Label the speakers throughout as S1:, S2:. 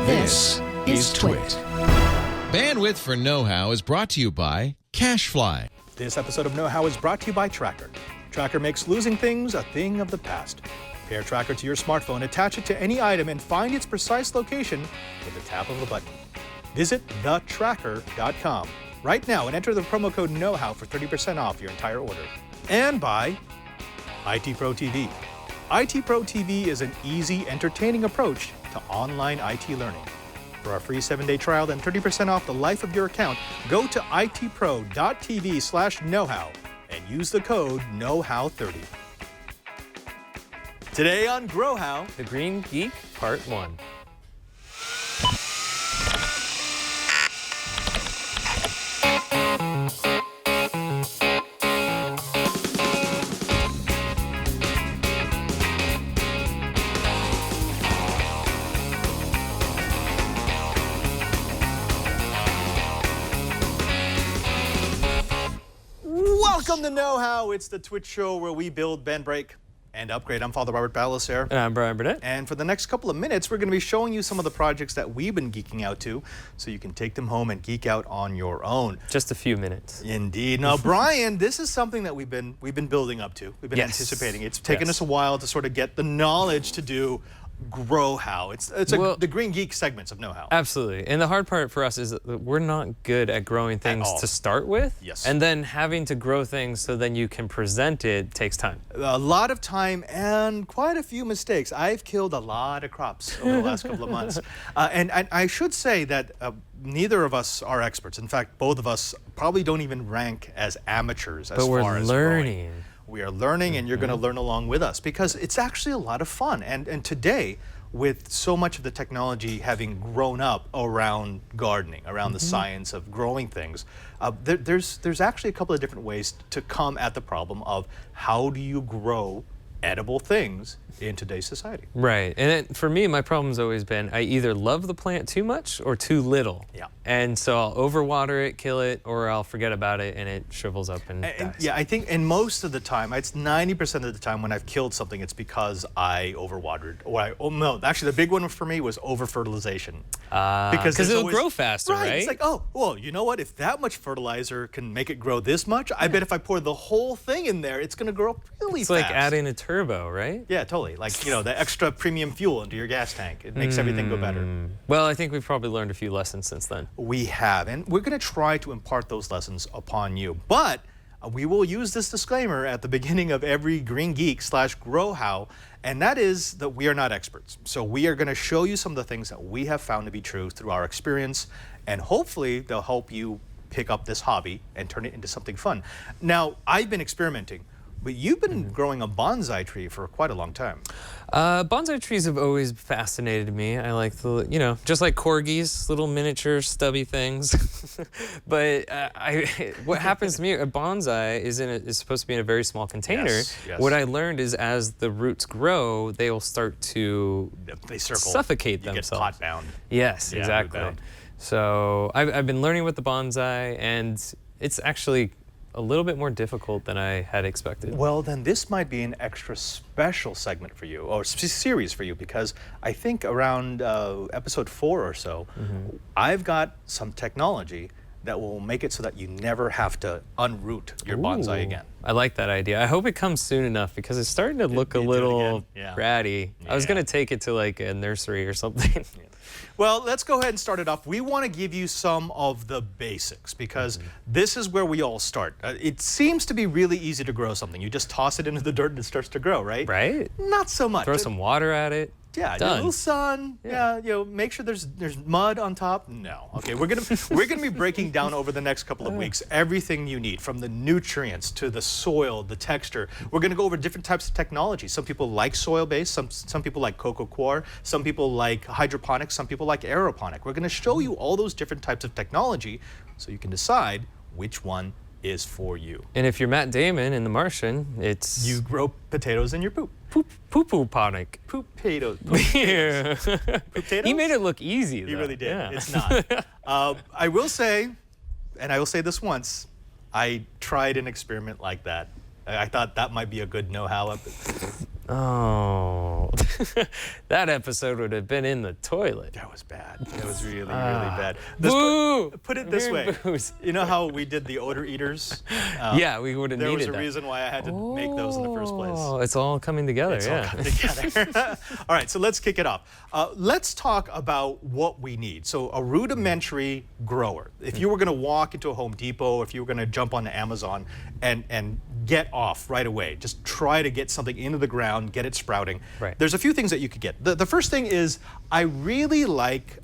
S1: This is Twit.
S2: Bandwidth for Know-How is brought to you by CashFly.
S3: This episode of Know-How is brought to you by Tracker. Tracker makes losing things a thing of the past. Pair Tracker to your smartphone, attach it to any item, and find its precise location with the tap of a button. Visit thetracker.com right now and enter the promo code Know-How for 30% off your entire order. And by IT Pro TV. IT Pro TV is an easy, entertaining approach to online IT learning. For our free 7-day trial and 30% off the life of your account, go to itpro.tv/knowhow and use the code KNOWHOW30. Today on Grow How,
S4: The Green Geek, Part 1.
S3: Welcome to Know How. It's the Twitch show where we build, bend, break, and upgrade. I'm Father Robert Ballecer.
S4: And I'm Brian Burnett.
S3: And for the next couple of minutes, we're going to be showing you some of the projects that we've been geeking out to, so you can take them home and geek out on your own.
S4: Just a few minutes.
S3: Indeed. Now, Brian, this is something that we've been building up to. We've been anticipating. It's taken us a while to sort of get the knowledge to do Grow How. It's the Green Geek segments of Know How.
S4: Absolutely. And the hard part for us is that we're not good at growing things to start with.
S3: Yes.
S4: And then having to grow things so then you can present it takes time.
S3: A lot of time and quite a few mistakes. I've killed a lot of crops over the last couple of months. And I should say that neither of us are experts. In fact, both of us probably don't even rank as amateurs as far as
S4: learning.
S3: Growing. We are learning, and you're going to learn along with us because it's actually a lot of fun. And today, with so much of the technology having grown up around gardening, around the science of growing things, there's actually a couple of different ways to come at the problem of how do you grow edible things in today's society.
S4: Right. And for me, my problem's always been I either love the plant too much or too little.
S3: Yeah.
S4: And so I'll overwater it, kill it, or I'll forget about it and it shrivels up and dies.
S3: Yeah, I think, and most of the time, it's 90% of the time when I've killed something, it's because I overwatered. No, actually, the big one for me was over-fertilization.
S4: Because it'll grow faster, right?
S3: It's like, oh, well, you know what? If that much fertilizer can make it grow this much, I bet if I pour the whole thing in there, it's going to grow really fast.
S4: It's like adding a turbo, right?
S3: Yeah, totally. Like, you know, the extra premium fuel into your gas tank. It makes everything go better.
S4: Well, I think we've probably learned a few lessons since then.
S3: We have, and we're going to try to impart those lessons upon you. But we will use this disclaimer at the beginning of every Green Geek / Grow How, and that is that we are not experts. So we are going to show you some of the things that we have found to be true through our experience, and hopefully they'll help you pick up this hobby and turn it into something fun. Now, I've been experimenting, but you've been growing a bonsai tree for quite a long time.
S4: Bonsai trees have always fascinated me. I like the, you know, just like corgis, little miniature stubby things. But what happens to me, a bonsai is supposed to be in a very small container.
S3: Yes.
S4: What I learned is as the roots grow, they will start to suffocate themselves.
S3: You get pot bound.
S4: Yes, exactly. So I've been learning with the bonsai, and it's actually a little bit more difficult than I had expected.
S3: Well, then this might be an extra special segment for you, or series for you, because I think around episode 4 or so, I've got some technology that will make it so that you never have to unroot your bonsai again.
S4: I like that idea. I hope it comes soon enough because it's starting to look a little ratty. I was going to take it to like a nursery or something.
S3: Well, let's go ahead and start it off. We want to give you some of the basics because this is where we all start. It seems to be really easy to grow something. You just toss it into the dirt and it starts to grow, right?
S4: Right.
S3: Not so much.
S4: Throw some water at it.
S3: Yeah,
S4: done.
S3: A little sun. Yeah, you know, make sure there's mud on top. No. Okay, we're gonna be breaking down over the next couple of weeks everything you need, from the nutrients to the soil, the texture. We're gonna go over different types of technology. Some people like soil-based. Some people like coco coir. Some people like hydroponics. Some people like aeroponic. We're gonna show you all those different types of technology, so you can decide which one is for you.
S4: And if you're Matt Damon in The Martian, it's
S3: you grow potatoes in your poop.
S4: Poo-poo-ponic.
S3: Poop-potatoes.
S4: Yeah.
S3: Potatoes?
S4: He made it look easy, though.
S3: He really did.
S4: Yeah.
S3: It's not. I will say, and I will say this once, I tried an experiment like that. I thought that might be a good know-how.
S4: Oh, that episode would have been in the toilet.
S3: That was bad. That was really, really bad.
S4: Boo!
S3: Put it this way.
S4: Booze.
S3: You know how we did the odor eaters?
S4: Yeah, we would have
S3: There
S4: needed
S3: was a
S4: that.
S3: reason why I had to make those in the first place.
S4: Oh, it's all coming together,
S3: It's all
S4: yeah.
S3: coming together. All right, so let's kick it off. Let's talk about what we need. So a rudimentary grower. If you were going to walk into a Home Depot, if you were going to jump on Amazon and get off right away, just try to get something into the ground, get it sprouting.
S4: Right.
S3: There's a few things that you could get. The first thing is I really like,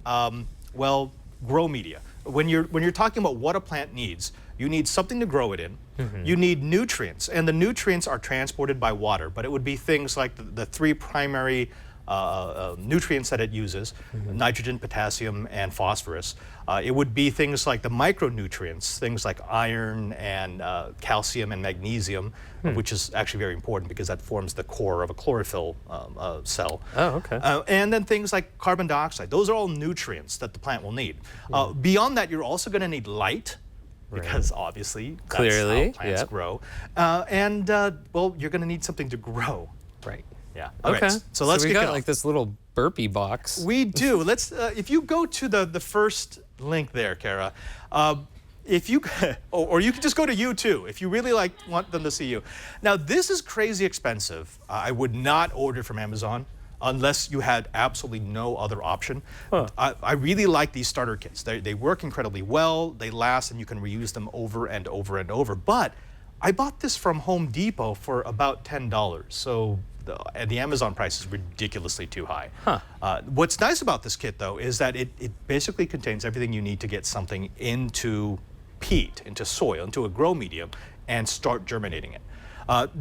S3: well, grow media. When you're talking about what a plant needs, you need something to grow it in. You need nutrients, and the nutrients are transported by water, but it would be things like the three primary nutrients that it uses, nitrogen, potassium, and phosphorus. It would be things like the micronutrients, things like iron and calcium and magnesium, which is actually very important because that forms the core of a chlorophyll cell.
S4: Oh, okay.
S3: And then things like carbon dioxide. Those are all nutrients that the plant will need. Beyond that, you're also going to need light, because obviously
S4: Clearly,
S3: that's how plants
S4: yep.
S3: grow. Well, you're going to need something to grow.
S4: Right.
S3: Yeah.
S4: Okay.
S3: Right, so let's
S4: we
S3: kick it
S4: got
S3: off.
S4: like this little burpee box.
S3: We do. Let's. If you go to the first link there, Kara, if you or you can just go to YouTube if you really want them to see you. Now this is crazy expensive. I would not order from Amazon unless you had absolutely no other option. I really like these starter kits. They work incredibly well. They last, and you can reuse them over and over and over. But I bought this from Home Depot for about $10. So the Amazon price is ridiculously too high. What's nice about this kit, though, is that it basically contains everything you need to get something into peat, into soil, into a grow medium, and start germinating it.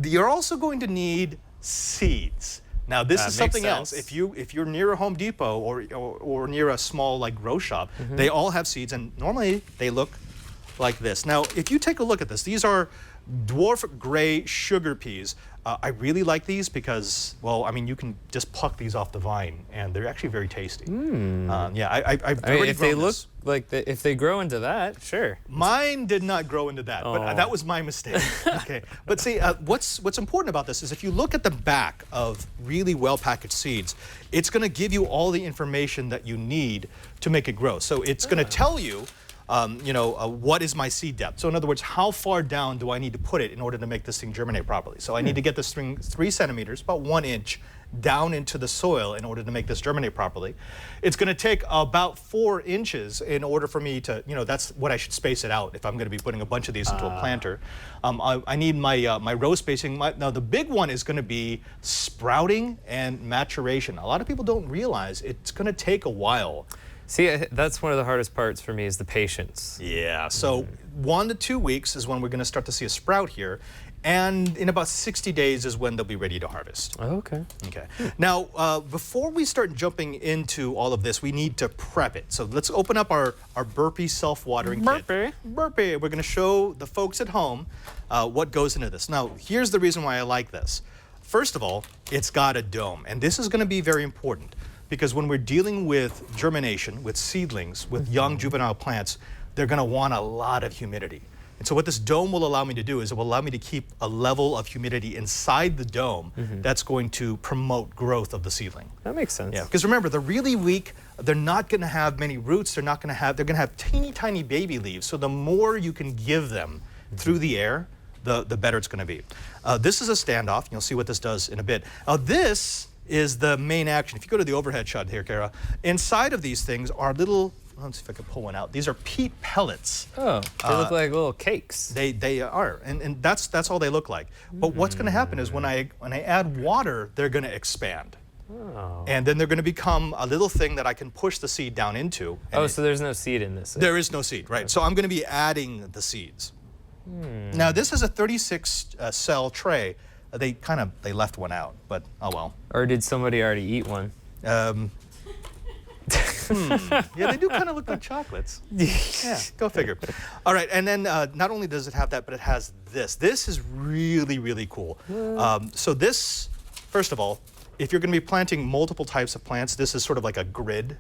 S3: You're also going to need seeds. Now this is something else. If you're near a Home Depot or near a small like grow shop, they all have seeds, and normally they look like this. Now if you take a look at this, these are dwarf gray sugar peas. I really like these because, well, I mean, you can just pluck these off the vine, and they're actually very tasty. Yeah, I've
S4: I mean,
S3: already
S4: if they
S3: grown
S4: look
S3: this.
S4: like if they grow into that, sure.
S3: Mine did not grow into that, but
S4: Oh.
S3: that was my mistake. Okay, but see, what's important about this is if you look at the back of really well-packaged seeds, it's going to give you all the information that you need to make it grow. So it's going to tell you, what is my seed depth? So in other words, how far down do I need to put it in order to make this thing germinate properly? So I need to get this thing 3 centimeters, about 1 inch, down into the soil in order to make this germinate properly. It's going to take about 4 inches in order for me to, that's what I should space it out if I'm going to be putting a bunch of these into a planter. I need my row spacing. Now the big one is going to be sprouting and maturation. A lot of people don't realize it's going to take a while.
S4: See, that's one of the hardest parts for me is the patience.
S3: Yeah, so 1 to 2 weeks is when we're going to start to see a sprout here, and in about 60 days is when they'll be ready to harvest.
S4: Oh, okay.
S3: Okay. Now, before we start jumping into all of this, we need to prep it. So let's open up our burpee self-watering kit. Burpee. We're going to show the folks at home what goes into this. Now, here's the reason why I like this. First of all, it's got a dome, and this is going to be very important. Because when we're dealing with germination, with seedlings, with young juvenile plants, they're going to want a lot of humidity. And so what this dome will allow me to do is it will allow me to keep a level of humidity inside the dome that's going to promote growth of the seedling.
S4: That makes sense.
S3: Yeah, because remember, they're really weak. They're not going to have many roots. They're going to have teeny tiny baby leaves. So the more you can give them through the air, the better it's going to be. This is a standoff. You'll see what this does in a bit. This is the main action. If you go to the overhead shot here, Kara, inside of these things are little, let's see if I can pull one out. These are peat pellets.
S4: Oh, they look like little cakes.
S3: They are, and that's all they look like. But what's going to happen is when I add water, they're going to expand.
S4: Oh.
S3: And then they're going to become a little thing that I can push the seed down into.
S4: Oh, so there's no seed in this.
S3: There is no seed, right? So I'm going to be adding the seeds. Now this is a 36 cell tray. They left one out, but oh well.
S4: Or did somebody already eat one?
S3: Yeah, they do kind of look like chocolates. Yeah, go figure. All right, and then not only does it have that, but it has this. This is really, really cool. So this, first of all, if you're going to be planting multiple types of plants, this is sort of like a grid.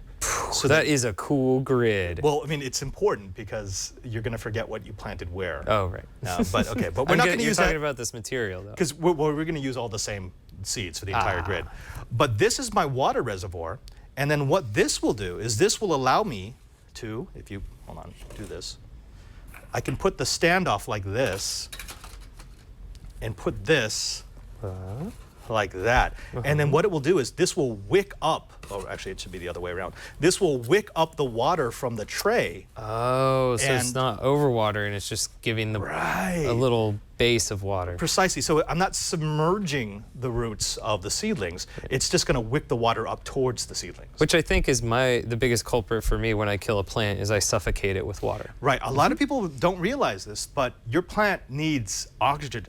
S4: So that is a cool grid.
S3: Well, I mean, it's important because you're going to forget what you planted where.
S4: Oh, right.
S3: But we're not going to use that.
S4: You're talking about this material, though.
S3: Because we're going to use all the same seeds for the entire grid. But this is my water reservoir. And then what this will do is this will allow me to, if you, hold on, do this. I can put the standoff like this and put this like that. And then what it will do is this will wick up, oh, actually it should be the other way around. This will wick up the water from the tray.
S4: Oh, so it's not overwatering, it's just giving the a little base of water.
S3: Precisely. So I'm not submerging the roots of the seedlings. It's just going to wick the water up towards the seedlings.
S4: Which I think is the biggest culprit for me when I kill a plant is I suffocate it with water.
S3: Right. A lot of people don't realize this, but your plant needs oxygen.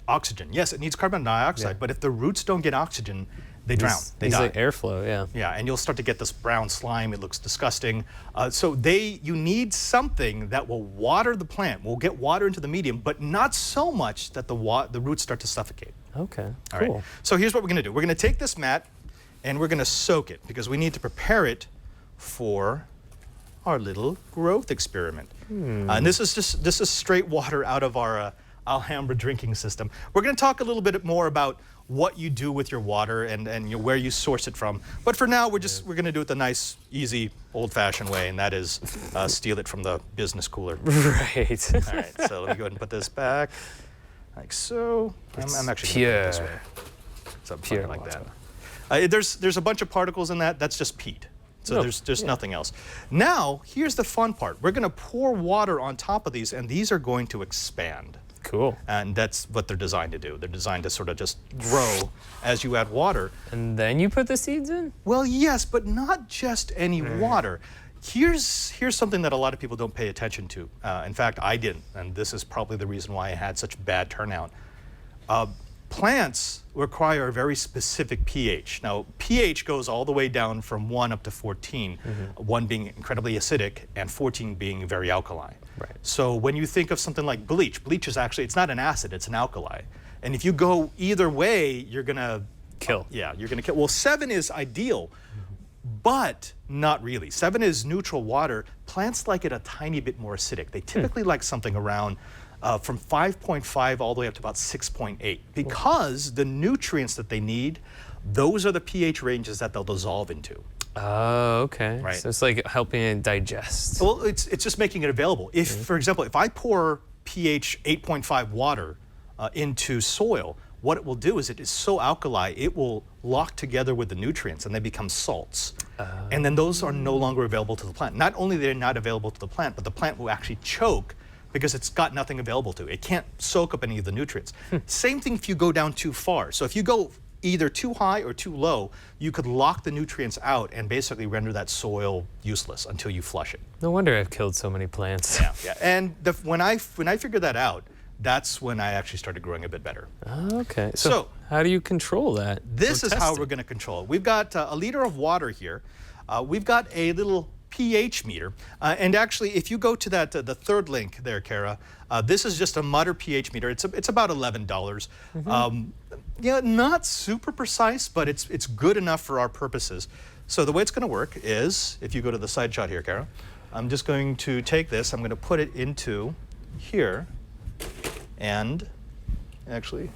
S3: Yes, it needs carbon dioxide, but if the roots don't get oxygen, they drown. They die.
S4: Like airflow, yeah.
S3: Yeah, and you'll start to get this brown slime. It looks disgusting. So you need something that will water the plant, will get water into the medium, but not so much that the roots start to suffocate.
S4: Okay,
S3: All
S4: cool.
S3: right. So here's what we're going to do. We're going to take this mat and we're going to soak it because we need to prepare it for our little growth experiment. And this is straight water out of our Alhambra drinking system. We're going to talk a little bit more about what you do with your water and where you source it from. But for now, we're going to do it the nice, easy, old-fashioned way, and that is steal it from the business cooler.
S4: Right.
S3: All right, so let me go ahead and put this back, like so. I'm actually going to put it this way. Something like that. There's a bunch of particles in that. That's just peat. So there's nothing else. Now, here's the fun part. We're going to pour water on top of these, and these are going to expand.
S4: Cool.
S3: And that's what they're designed to do. They're designed to sort of just grow as you add water.
S4: And then you put the seeds in?
S3: Well, yes, but not just any water. Here's something that a lot of people don't pay attention to. In fact, I didn't, and this is probably the reason why I had such bad turnout. Plants require a very specific pH. Now, pH goes all the way down from 1 up to 14, 1 being incredibly acidic and 14 being very alkaline.
S4: Right.
S3: So when you think of something like bleach is actually, it's not an acid, it's an alkali. And if you go either way, you're going to
S4: kill.
S3: Yeah, you're going to kill. Well, 7 is ideal, but not really. 7 is neutral water. Plants like it a tiny bit more acidic. They typically like something around from 5.5 all the way up to about 6.8 because the nutrients that they need, those are the pH ranges that they'll dissolve into.
S4: Oh, okay.
S3: Right.
S4: So it's like helping it digest.
S3: Well, it's just making it available. If, for example, if I pour pH 8.5 water into soil, what it will do is it is so alkali, it will lock together with the nutrients and they become salts. And then those are no longer available to the plant. Not only they're not available to the plant, but the plant will actually choke because it's got nothing available to it. It can't soak up any of the nutrients. Same thing if you go down too far. So if you go either too high or too low, you could lock the nutrients out and basically render that soil useless until you flush it.
S4: No wonder I've killed so many plants.
S3: Yeah. And when I figured that out, that's when I actually started growing a bit better.
S4: Oh, okay. So how do you control that?
S3: This is how we're going to control it. We've got a liter of water here. We've got a little pH meter. And actually, if you go to that the third link there, Kara, this is just a Mutter pH meter. It's about $11. Yeah, not super precise, but it's good enough for our purposes. So the way it's going to work is, if you go to the side shot here, Kara, I'm just going to take this, I'm going to put it into here, and actually,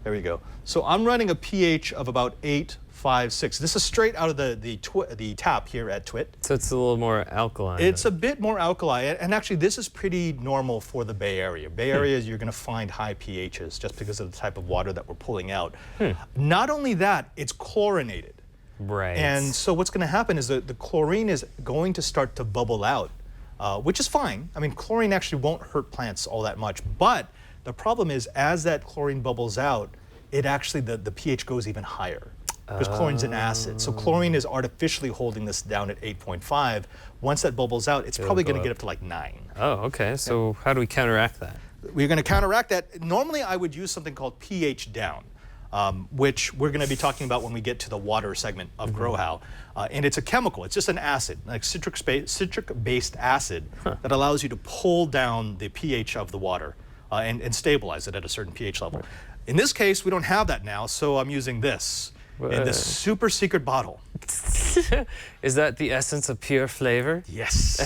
S3: there we go. So I'm running a pH of about 8.56. This is straight out of the tap here at TWIT.
S4: So it's a little more alkaline.
S3: It's a bit more alkali, and actually this is pretty normal for the Bay Area. Bay Area, you're going to find high pHs just because of the type of water that we're pulling out. Not only that, it's chlorinated.
S4: Right.
S3: And so what's going to happen is that the chlorine is going to start to bubble out, which is fine. I mean, chlorine actually won't hurt plants all that much, but the problem is as that chlorine bubbles out, it actually, the pH goes even higher. Because chlorine's an acid. So chlorine is artificially holding this down at 8.5. Once that bubbles out, it's probably going to get up to like 9.
S4: Oh, okay. So how do we counteract that?
S3: We're going to counteract that. Normally, I would use something called pH down, which we're going to be talking about when we get to the water segment of Grow How. And it's a chemical. It's just an acid, like citric-based acid that allows you to pull down the pH of the water and stabilize it at a certain pH level. In this case, we don't have that now, so I'm using this. in this super secret bottle.
S4: Is that the essence of pure flavor?
S3: Yes.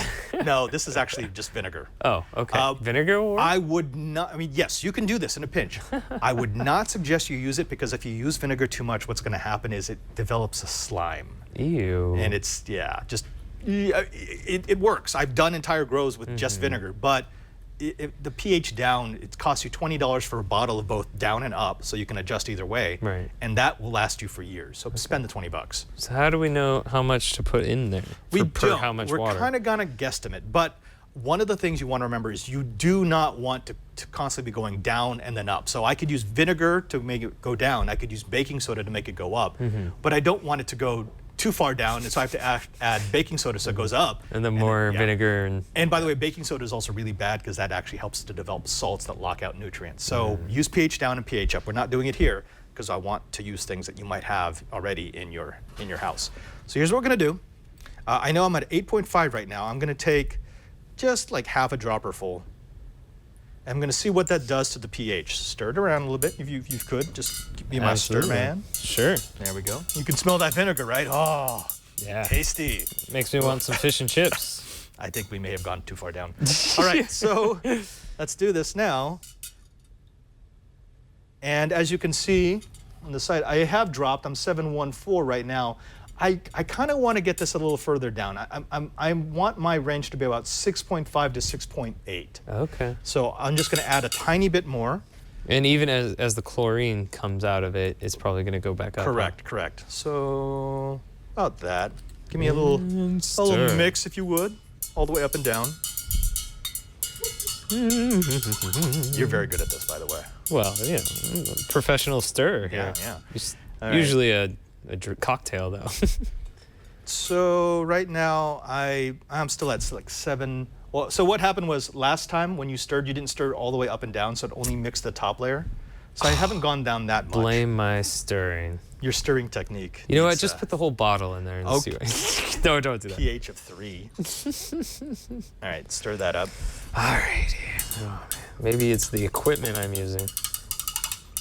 S3: No, this is actually just vinegar.
S4: Oh, okay. Vinegar will work?
S3: I would not, I mean, yes, you can do this in a pinch. I would not suggest you use it because if you use vinegar too much, what's going to happen is it develops a slime.
S4: Ew.
S3: And it's, yeah, just, it works. I've done entire grows with just vinegar, but the pH down, it costs you $20 for a bottle of both down and up, so you can adjust either way.
S4: Right.
S3: And that will last you for years. So spend the $20.
S4: So how do we know how much to put in there? Per how much water?
S3: We're kind of gonna guesstimate, but one of the things you want to remember is you do not want to constantly be going down and then up. So I could use vinegar to make it go down. I could use baking soda to make it go up, but I don't want it to go too far down, and so I have to add baking soda so it goes up.
S4: And then more vinegar.
S3: And by the way, baking soda is also really bad because that actually helps to develop salts that lock out nutrients. So use pH down and pH up. We're not doing it here because I want to use things that you might have already in your house. So here's what we're gonna do. I know I'm at 8.5 right now. I'm gonna take just like half a dropper full. I'm gonna see what that does to the pH. Stir it around a little bit if you could. Just be my stir man.
S4: Sure.
S3: There we go. You can smell that vinegar, right? Oh,
S4: yeah.
S3: Tasty.
S4: Makes me want some fish and chips.
S3: I think we may have gone too far down. All right, so let's do this now. And as you can see on the side, I have dropped. I'm 714 right now. I kind of want to get this a little further down. I want my range to be about 6.5 to 6.8.
S4: Okay.
S3: So I'm just going to add a tiny bit more.
S4: And even as the chlorine comes out of it, it's probably going to go back up.
S3: Correct. So about that. Give me a little mix, if you would, all the way up and down. You're very good at this, by the way.
S4: Well, yeah, professional stir here.
S3: Yeah.
S4: Usually a cocktail, though.
S3: So right now, I'm still at like 7. Well, so what happened was last time when you stirred, you didn't stir all the way up and down, so it only mixed the top layer. So I haven't gone down that much.
S4: Blame my stirring.
S3: Your stirring technique.
S4: You know what? Just put the whole bottle in there and see what. No, don't do that.
S3: pH of 3. All right, stir that up.
S4: All right. Oh, man. Maybe it's the equipment I'm using.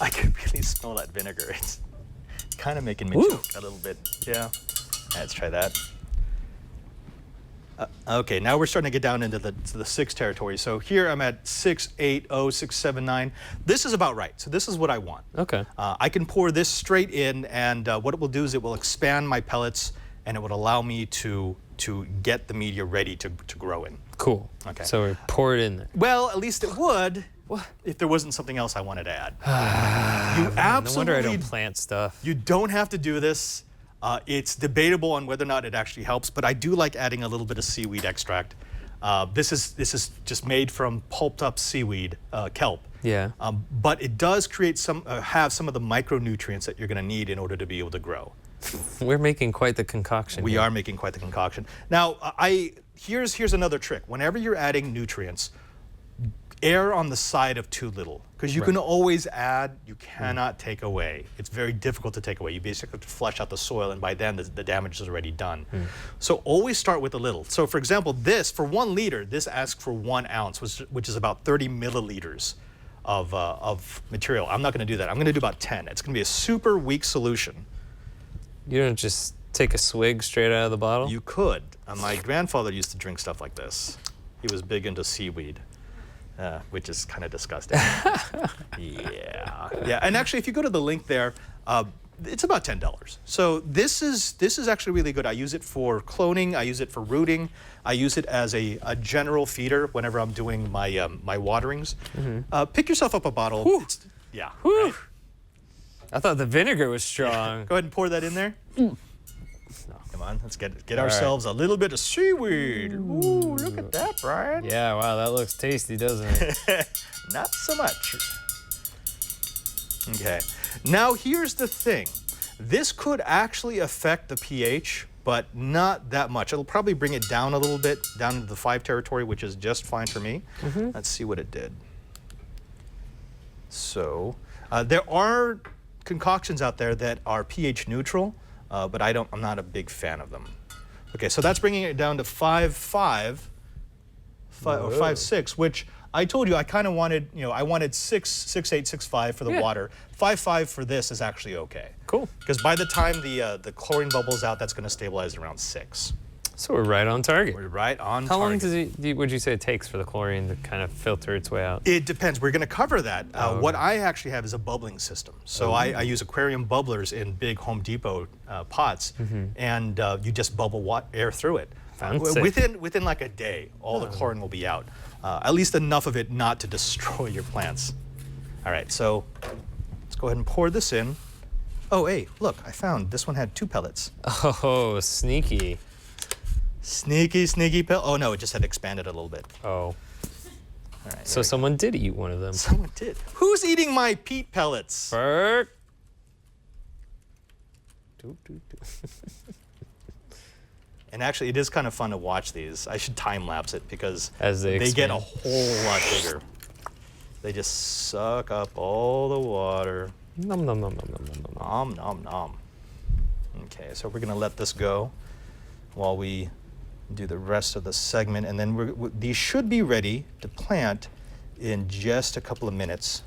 S3: I can really smell that vinegar. It's kind of making me choke a little bit. Yeah. Let's try that. Okay, now we're starting to get down into the 6 territory. So here I'm at 680, 679. This is about right. So this is what I want.
S4: Okay.
S3: I can pour this straight in, and what it will do is it will expand my pellets, and it would allow me to get the media ready to grow in.
S4: Cool.
S3: Okay.
S4: So we pour it in there.
S3: Well, at least it would. If there wasn't something else I wanted to add. You absolutely.
S4: No wonder I don't plant stuff.
S3: You don't have to do this. It's debatable on whether or not it actually helps, but I do like adding a little bit of seaweed extract. This is just made from pulped up seaweed, kelp.
S4: Yeah.
S3: But it does create have some of the micronutrients that you're going to need in order to be able to grow.
S4: We're making quite the concoction.
S3: We are making quite the concoction. Now, here's another trick. Whenever you're adding nutrients, err on the side of too little, because you can always add, you cannot take away. It's very difficult to take away. You basically have to flush out the soil, and by then the damage is already done. So always start with a little. So for example, for 1 liter, this asks for 1 ounce, which is about 30 milliliters of material. I'm not going to do that. I'm going to do about 10. It's going to be a super weak solution.
S4: You don't just take a swig straight out of the bottle?
S3: You could. My grandfather used to drink stuff like this. He was big into seaweed. Which is kind of disgusting. Yeah. And actually, if you go to the link there, it's about $10. So this is actually really good. I use it for cloning. I use it for rooting. I use it as a general feeder whenever I'm doing my my waterings. Pick yourself up a bottle. Right?
S4: I thought the vinegar was strong.
S3: Go ahead and pour that in there. Come on, let's get ourselves a little bit of seaweed. Ooh, look at that, Brian.
S4: Yeah, wow, that looks tasty, doesn't it?
S3: Not so much. Okay, now here's the thing. This could actually affect the pH, but not that much. It'll probably bring it down a little bit, down into the 5 territory, which is just fine for me. Let's see what it did. So, there are concoctions out there that are pH neutral, but I'm not a big fan of them. Okay, so that's bringing it down to 5.5 or 5.6, which I told you I kind of wanted, I wanted 6.8, 6.5 for the water. 5.5 for this is actually okay.
S4: Cool.
S3: Because by the time the chlorine bubbles out, that's going to stabilize around 6.
S4: So we're right on target.
S3: We're right on
S4: How long
S3: target.
S4: would you say it takes for the chlorine to kind of filter its way out?
S3: It depends. We're going to cover that. What I actually have is a bubbling system. So I use aquarium bubblers in big Home Depot pots, and you just bubble air through it. Within like a day, all the chlorine will be out. At least enough of it not to destroy your plants. All right, so let's go ahead and pour this in. Oh, hey, look, I found this one had 2 pellets.
S4: Oh, sneaky.
S3: Sneaky, sneaky pellet. Oh, no, it just had expanded a little bit.
S4: Oh.
S3: All right,
S4: So someone did eat one of them.
S3: someone did. Who's eating my peat pellets?
S4: Bert.
S3: And actually, it is kind of fun to watch these. I should time lapse it because
S4: As they
S3: get a
S4: expand.
S3: whole lot bigger. They just suck up all the water.
S4: Nom nom nom nom nom nom nom.
S3: Nom, nom, nom. Okay, so we're going to let this go while we do the rest of the segment. And then these should be ready to plant in just a couple of minutes.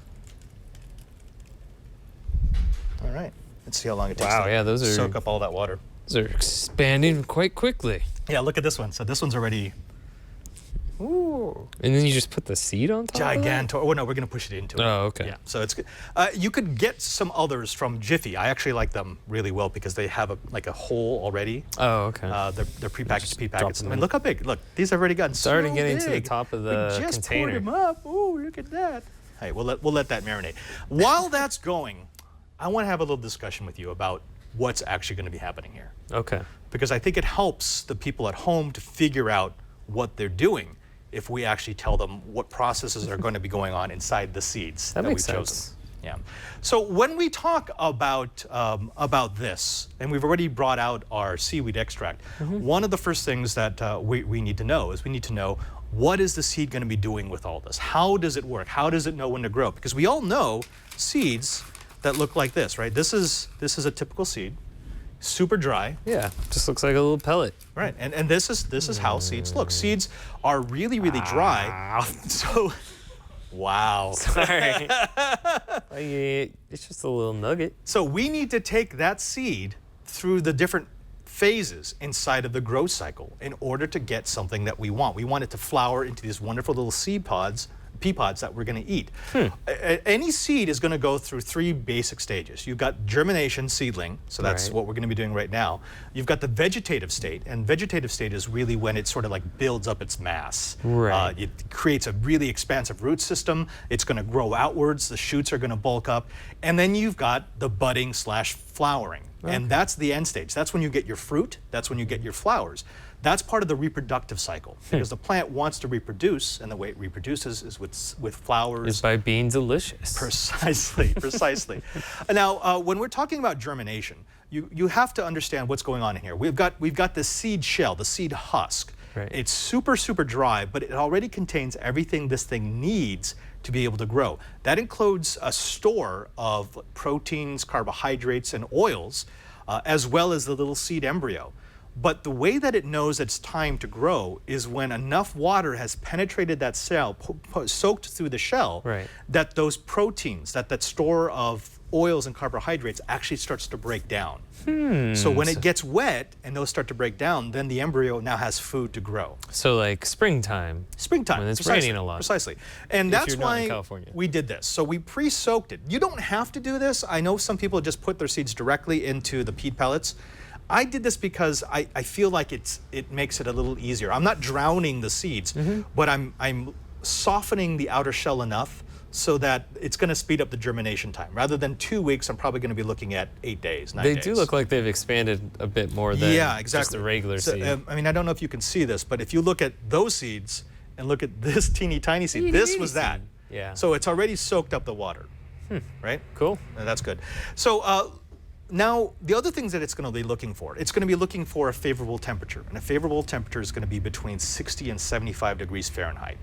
S3: All right. Let's see how long it takes
S4: Wow,
S3: to
S4: yeah, those are-
S3: soak up all that water.
S4: Those are expanding quite quickly.
S3: Yeah, look at this one. So this one's already
S4: Ooh. And then you just put the seed on top
S3: gigantor. Oh, no, we're going to push it into
S4: of
S3: it.
S4: that? Oh, okay.
S3: Yeah, so it's good. You could get some others from Jiffy. I actually like them really well because they have a hole already.
S4: Oh, okay.
S3: They're prepackaged pea
S4: drop
S3: packets. I
S4: them
S3: mean,
S4: in.
S3: look how big. Look, these have already gotten
S4: Starting
S3: so
S4: getting
S3: big.
S4: to the top of the
S3: We just
S4: container.
S3: poured them up. Oh, look at that. Hey, we'll let that marinate. While that's going, I want to have a little discussion with you about what's actually going to be happening here.
S4: Okay.
S3: Because I think it helps the people at home to figure out what they're doing if we actually tell them what processes are going to be going on inside the seeds
S4: That makes
S3: we've
S4: sense.
S3: chosen. Yeah. So when we talk about this, and we've already brought out our seaweed extract, one of the first things that we need to know is we need to know, what is the seed going to be doing with all this? How does it work? How does it know when to grow? Because we all know seeds that look like this, right? This is a typical seed, super dry.
S4: Yeah, just looks like a little pellet.
S3: Right, and this is how seeds look. Seeds are really, really dry. So, wow.
S4: Sorry. It's just a little nugget.
S3: So we need to take that seed through the different phases inside of the growth cycle in order to get something that we want. We want it to flower into these wonderful little pea pods that we're going to eat. Any seed is going to go through 3 basic stages. You've got germination, seedling, so that's
S4: Right.
S3: what we're going to be doing right now. You've got the vegetative state, and vegetative state is really when it sort of like builds up its mass.
S4: Right.
S3: It creates a really expansive root system. It's going to grow outwards. The shoots are going to bulk up. And then you've got the budding / flowering. And that's the end stage. That's when you get your fruit. That's when you get your flowers. That's part of the reproductive cycle because the plant wants to reproduce, and the way it reproduces is with flowers.
S4: Is by being delicious.
S3: Precisely, precisely. Now, when we're talking about germination, you have to understand what's going on in here. We've got the seed shell, the seed husk.
S4: Right.
S3: It's super, super dry, but it already contains everything this thing needs to be able to grow. That includes a store of proteins, carbohydrates, and oils, as well as the little seed embryo. But the way that it knows it's time to grow is when enough water has penetrated that cell, soaked through the shell,
S4: Right.
S3: that those proteins, that store of oils and carbohydrates actually starts to break down. So when it gets wet and those start to break down, then the embryo now has food to grow.
S4: So like springtime.
S3: Springtime.
S4: When it's
S3: precisely,
S4: raining a lot.
S3: Precisely. And
S4: If
S3: that's
S4: you're not in
S3: why
S4: California.
S3: we did this. So we pre-soaked it. You don't have to do this. I know some people just put their seeds directly into the peat pellets. I did this because I feel like it makes it a little easier. I'm not drowning the seeds, but I'm softening the outer shell enough so that it's going to speed up the germination time. Rather than 2 weeks, I'm probably going to be looking at 8 days, 9 days.
S4: They do look like they've expanded a bit more than
S3: Yeah, exactly.
S4: just a regular
S3: So,
S4: seed.
S3: I mean, I don't know if you can see this, but if you look at those seeds and look at this teeny tiny seed, this was that.
S4: Yeah.
S3: So it's already soaked up the water, right?
S4: Cool.
S3: That's good. So now the other things that it's going to be looking for, it's going to be looking for a favorable temperature. And a favorable temperature is going to be between 60 and 75 degrees Fahrenheit.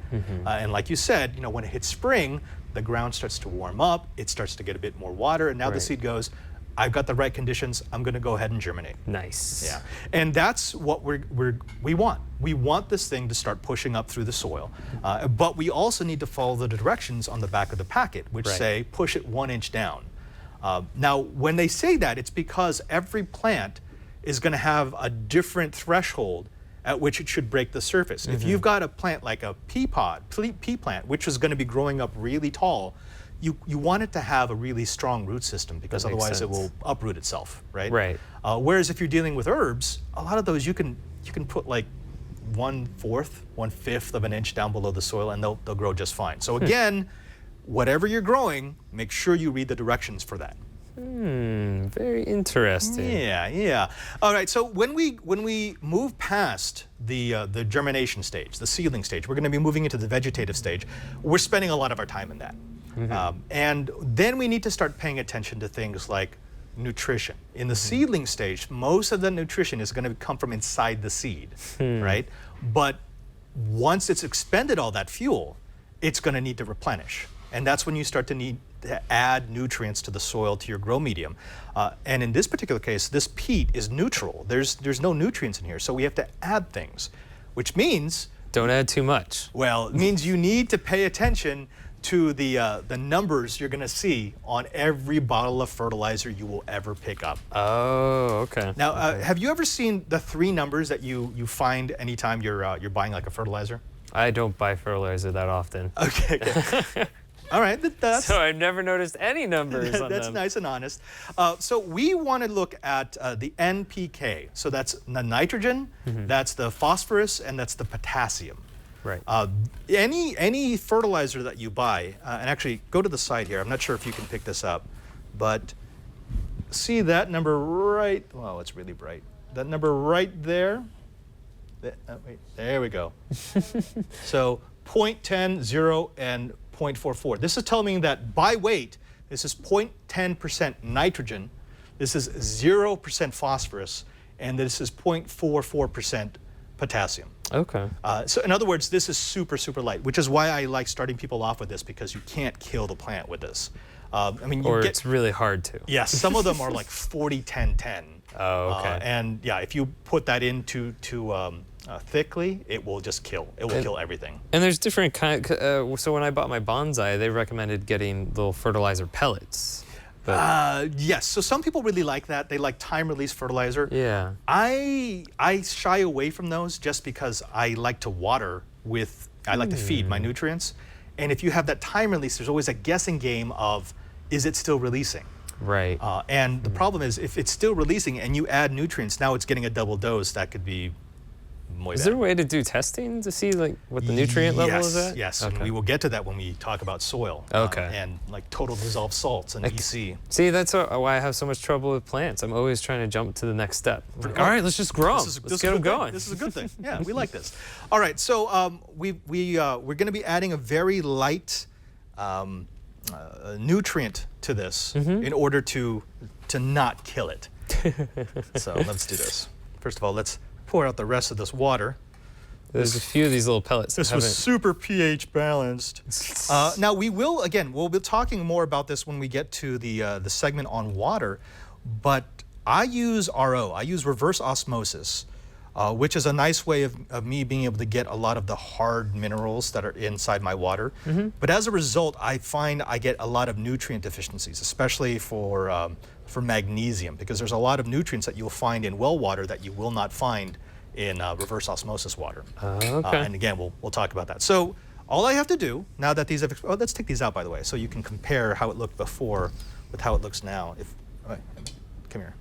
S3: And like you said, when it hits spring, the ground starts to warm up, it starts to get a bit more water, and now the
S4: Right.
S3: seed goes, I've got the right conditions, I'm going to go ahead and germinate.
S4: Nice.
S3: Yeah, and that's what we want. We want this thing to start pushing up through the soil, but we also need to follow the directions on the back of the packet, which say push it 1 inch down. Now, when they say that, it's because every plant is going to have a different threshold at which it should break the surface. If you've got a plant like a pea plant, which is going to be growing up really tall, you want it to have a really strong root system, because otherwise it will uproot itself, right?
S4: Right.
S3: Whereas if you're dealing with herbs, a lot of those you can put like 1/4, 1/5 of an inch down below the soil, and they'll grow just fine. So again, whatever you're growing, make sure you read the directions for that.
S4: Very interesting.
S3: Yeah. All right. So when we move past the germination stage, the seedling stage, we're going to be moving into the vegetative stage. We're spending a lot of our time in that, and then we need to start paying attention to things like nutrition. In the seedling stage, most of the nutrition is going to come from inside the seed, right? But once it's expended all that fuel, it's going to need to replenish, and that's when you start to need to add nutrients to the soil, to your grow medium. And in this particular case, this peat is neutral. There's no nutrients in here, so we have to add things, which means...
S4: Don't add too much.
S3: Well, it means you need to pay attention to the numbers you're going to see on every bottle of fertilizer you will ever pick up.
S4: Oh, okay.
S3: Now, have you ever seen the 3 numbers that you find anytime you're buying like a fertilizer?
S4: I don't buy fertilizer that often.
S3: Okay, good. All right, that's...
S4: So I've never noticed any numbers on
S3: That's
S4: them.
S3: nice and honest. So we want to look at the NPK. So that's the nitrogen, that's the phosphorus, and that's the potassium.
S4: Right.
S3: Any fertilizer that you buy, and actually go to the side here. I'm not sure if you can pick this up, but see that number right, wow, it's really bright. That number right there, wait, there we go. So 0.10, 0, and 0.44. This is telling me that by weight, this is 0.10% nitrogen, this is 0% phosphorus, and this is 0.44% potassium.
S4: Okay.
S3: So in other words, this is super, super light, which is why I like starting people off with this, because you can't kill the plant with this. I mean,
S4: it's really hard to.
S3: Yes, some of them are like 40, 10, 10.
S4: Oh, okay.
S3: And yeah, if you put that into thickly, it will just kill. It will kill everything.
S4: And there's different kind. So when I bought my bonsai, they recommended getting little fertilizer pellets. But
S3: Yes, so some people really like that. They like time-release fertilizer.
S4: yeah.
S3: I shy away from those just because I like to water with, I like to feed my nutrients. And if you have that time release, there's always a guessing game of, is it still releasing?
S4: Right.
S3: And the problem is, if it's still releasing and you add nutrients, now it's getting a double dose. That could be muy
S4: Is
S3: bad.
S4: there a way to do testing to see like what the nutrient level is at?
S3: Yes,
S4: Okay.
S3: and we will get to that when we talk about soil.
S4: Okay.
S3: And like total dissolved salts and EC.
S4: See, that's why I have so much trouble with plants. I'm always trying to jump to the next step. Like, all right, let's just grow them. Let's get them going.
S3: This is a good thing. Yeah, we like this. All right, so we're going to be adding a very light nutrient to this in order to not kill it. So let's do this. First of all, let's pour out the rest of this water.
S4: There's a few of these little pellets.
S3: This was super pH balanced. Now we'll be talking more about this when we get to the segment on water, but I use RO. I use reverse osmosis, which is a nice way of me being able to get a lot of the hard minerals that are inside my water. But as a result, I find I get a lot of nutrient deficiencies, especially for magnesium, because there's a lot of nutrients that you'll find in well water that you will not find in reverse osmosis water.
S4: Okay.
S3: And again, we'll talk about that. So all I have to do now that these have, let's take these out, by the way, so you can compare how it looked before with how it looks now. Come here.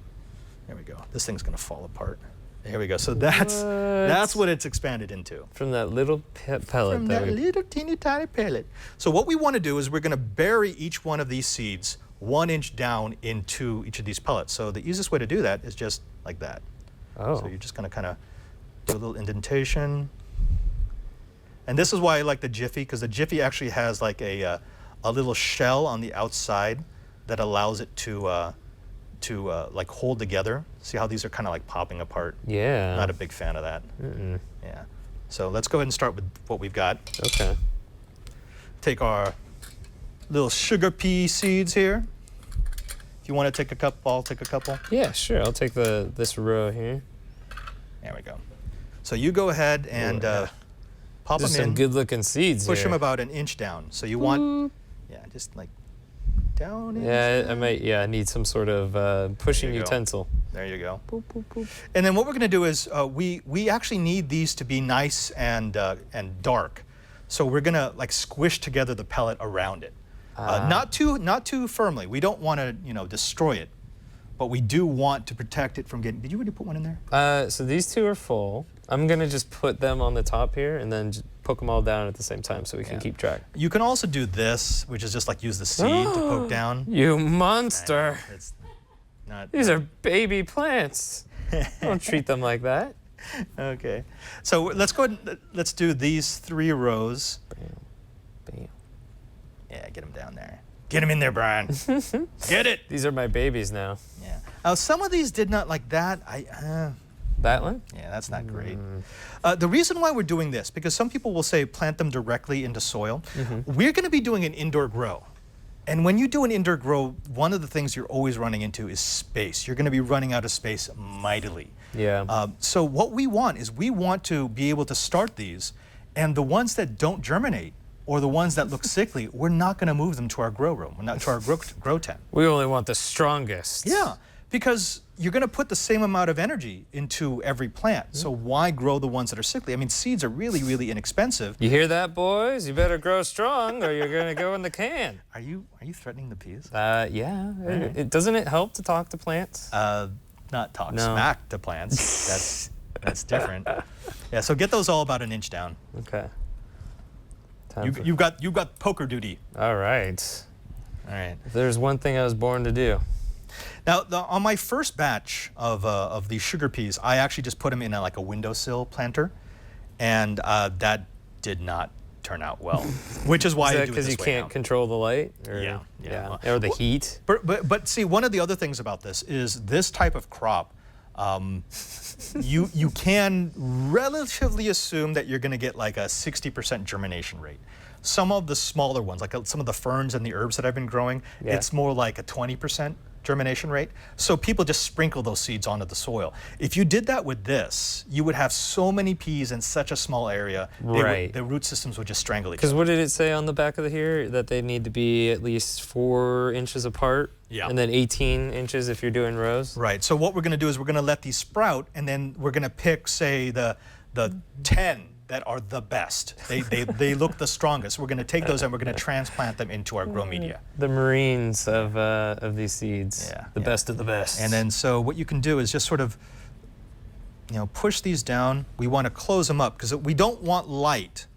S3: There we go. This thing's gonna fall apart. There we go. So that's what it's expanded into.
S4: From that little pellet.
S3: From that little teeny tiny pellet. So what we want to do is we're going to bury each one of these seeds 1 inch down into each of these pellets. So the easiest way to do that is just like that.
S4: Oh.
S3: So you're just going to kind of do a little indentation. And this is why I like the Jiffy, because the Jiffy actually has like a little shell on the outside that allows it to like hold together. See how these are kind of like popping apart?
S4: Yeah.
S3: Not a big fan of that. Yeah. So let's go ahead and start with what we've got.
S4: Okay.
S3: Take our little sugar pea seeds here. If you want to take a couple, I'll take a couple.
S4: Yeah, sure. I'll take this row here.
S3: There we go. So you go ahead and pop them
S4: There's
S3: in.
S4: some good-looking seeds
S3: Push
S4: here.
S3: them about 1 inch down. So you want, just like down in.
S4: Yeah, I might. Yeah, I need some sort of pushing
S3: There you go.
S4: utensil.
S3: There you go. Boop, boop, boop. And then what we're going to do is we actually need these to be nice and dark. So we're going to like squish together the pellet around it. Not too firmly. We don't want to destroy it, but we do want to protect it from getting. Did you already put one in there?
S4: So these two are full. I'm gonna just put them on the top here and then just poke them all down at the same time so we can keep track.
S3: You can also do this, which is just like use the seed to poke down.
S4: You monster!
S3: It's not.
S4: These are baby plants. Don't treat them like that.
S3: Okay. So let's go ahead and let's do these 3 rows.
S4: Bam, bam.
S3: Yeah, get them down there. Get them in there, Brian. Get it.
S4: These are my babies now.
S3: Yeah. Some of these did not like that.
S4: That one?
S3: Yeah, that's not great. The reason why we're doing this, because some people will say plant them directly into soil. We're going to be doing an indoor grow. And when you do an indoor grow, one of the things you're always running into is space. You're going to be running out of space mightily.
S4: Yeah.
S3: So what we want is we want to be able to start these, and the ones that don't germinate, or the ones that look sickly, we're not going to move them to our grow room, not to our grow tent.
S4: We only want the strongest.
S3: Yeah, because you're going to put the same amount of energy into every plant. So why grow the ones that are sickly? I mean, seeds are really, really inexpensive.
S4: You hear that, boys? You better grow strong or you're going to go in the can.
S3: Are you threatening the peas?
S4: Yeah. Doesn't it help to talk to plants?
S3: Not talk smack to plants. That's different. Yeah, so get those all about 1 inch down.
S4: Okay.
S3: You've got poker duty.
S4: All right.
S3: All right.
S4: If there's one thing I was born to do.
S3: Now, on my first batch of these sugar peas, I actually just put them in like a windowsill planter, and that did not turn out well. Which is why I do it this way.
S4: Because you can't control the light? Or,
S3: yeah.
S4: Or the heat?
S3: But see, one of the other things about this is this type of crop. You can relatively assume that you're going to get like a 60% germination rate. Some of the smaller ones, like some of the ferns and the herbs that I've been growing, it's more like a 20% germination rate. So people just sprinkle those seeds onto the soil. If you did that with this, you would have so many peas in such a small area, the root systems would just strangle each other.
S4: Because what did it say on the back of the here? That they need to be at least 4 inches apart?
S3: Yeah.
S4: And then 18 inches if you're doing rows?
S3: Right. So what we're going to do is we're going to let these sprout, and then we're going to pick, say, the 10 that are the best. They look the strongest. We're going to take those and we're going to transplant them into our grow media.
S4: The Marines of these seeds.
S3: Yeah.
S4: The best of the best.
S3: And then so what you can do is just sort of, push these down. We want to close them up because we don't want light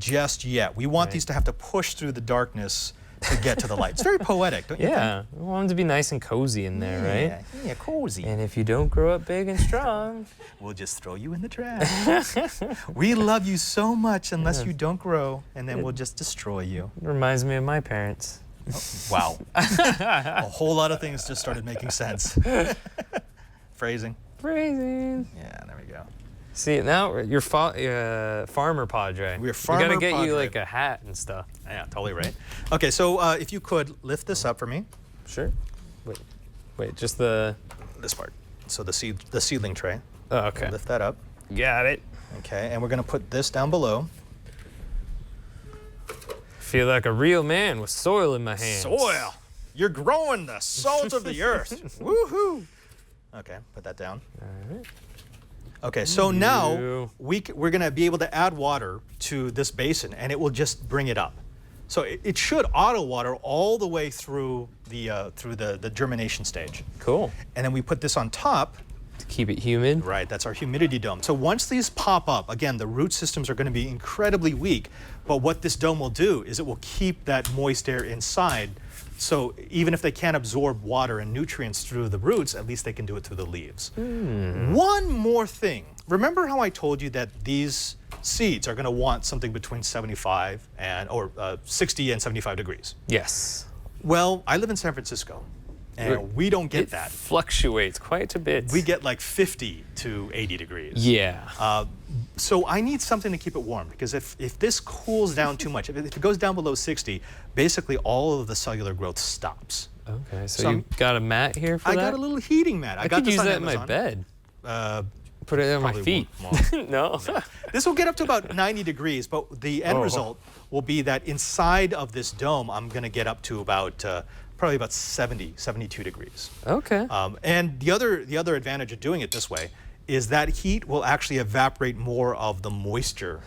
S3: just yet. We want these to have to push through the darkness to get to the light. It's very poetic, don't you think?
S4: Yeah, we want them to be nice and cozy in there, right?
S3: Yeah, cozy.
S4: And if you don't grow up big and strong,
S3: we'll just throw you in the trash. We love you so much unless you don't grow, and then we'll just destroy you.
S4: It reminds me of my parents.
S3: Wow. A whole lot of things just started making sense. Phrasing.
S4: Phrasing.
S3: Yeah, there we go.
S4: See, now you're farmer padre.
S3: We're farmer
S4: We gotta get
S3: padre.
S4: you like a hat and stuff.
S3: Yeah, totally right. Okay, so if you could lift this up for me.
S4: Sure. Wait, just the...
S3: This part. So the seedling tray.
S4: Oh, okay.
S3: Lift that up.
S4: Got it.
S3: Okay, and we're gonna put this down below.
S4: Feel like a real man with soil in my hands.
S3: Soil! You're growing the salt of the earth. Woohoo! Okay, put that down.
S4: All right.
S3: Okay, so now we're going to be able to add water to this basin, and it will just bring it up. So it should auto water all the way through the germination stage.
S4: Cool.
S3: And then we put this on top.
S4: To keep it humid.
S3: Right, that's our humidity dome. So once these pop up, again, the root systems are going to be incredibly weak, but what this dome will do is it will keep that moist air inside. So even if they can't absorb water and nutrients through the roots, at least they can do it through the leaves. One more thing. Remember how I told you that these seeds are going to want something between 60 and 75 degrees?
S4: Yes.
S3: Well, I live in San Francisco, and we don't get that.
S4: It fluctuates quite a bit.
S3: We get like 50 to 80 degrees.
S4: Yeah.
S3: So I need something to keep it warm, because if this cools down too much, if it goes down below 60, basically all of the cellular growth stops.
S4: Okay, so you got a mat here for
S3: I
S4: that?
S3: got a little heating mat.
S4: I
S3: got
S4: could
S3: this
S4: use
S3: on
S4: that in my
S3: Amazon.
S4: bed. Put it on my feet. No.
S3: This will get up to about 90 degrees, but the end result will be that inside of this dome, I'm going to get up to about probably about 70, 72 degrees.
S4: Okay.
S3: And the other advantage of doing it this way is that heat will actually evaporate more of the moisture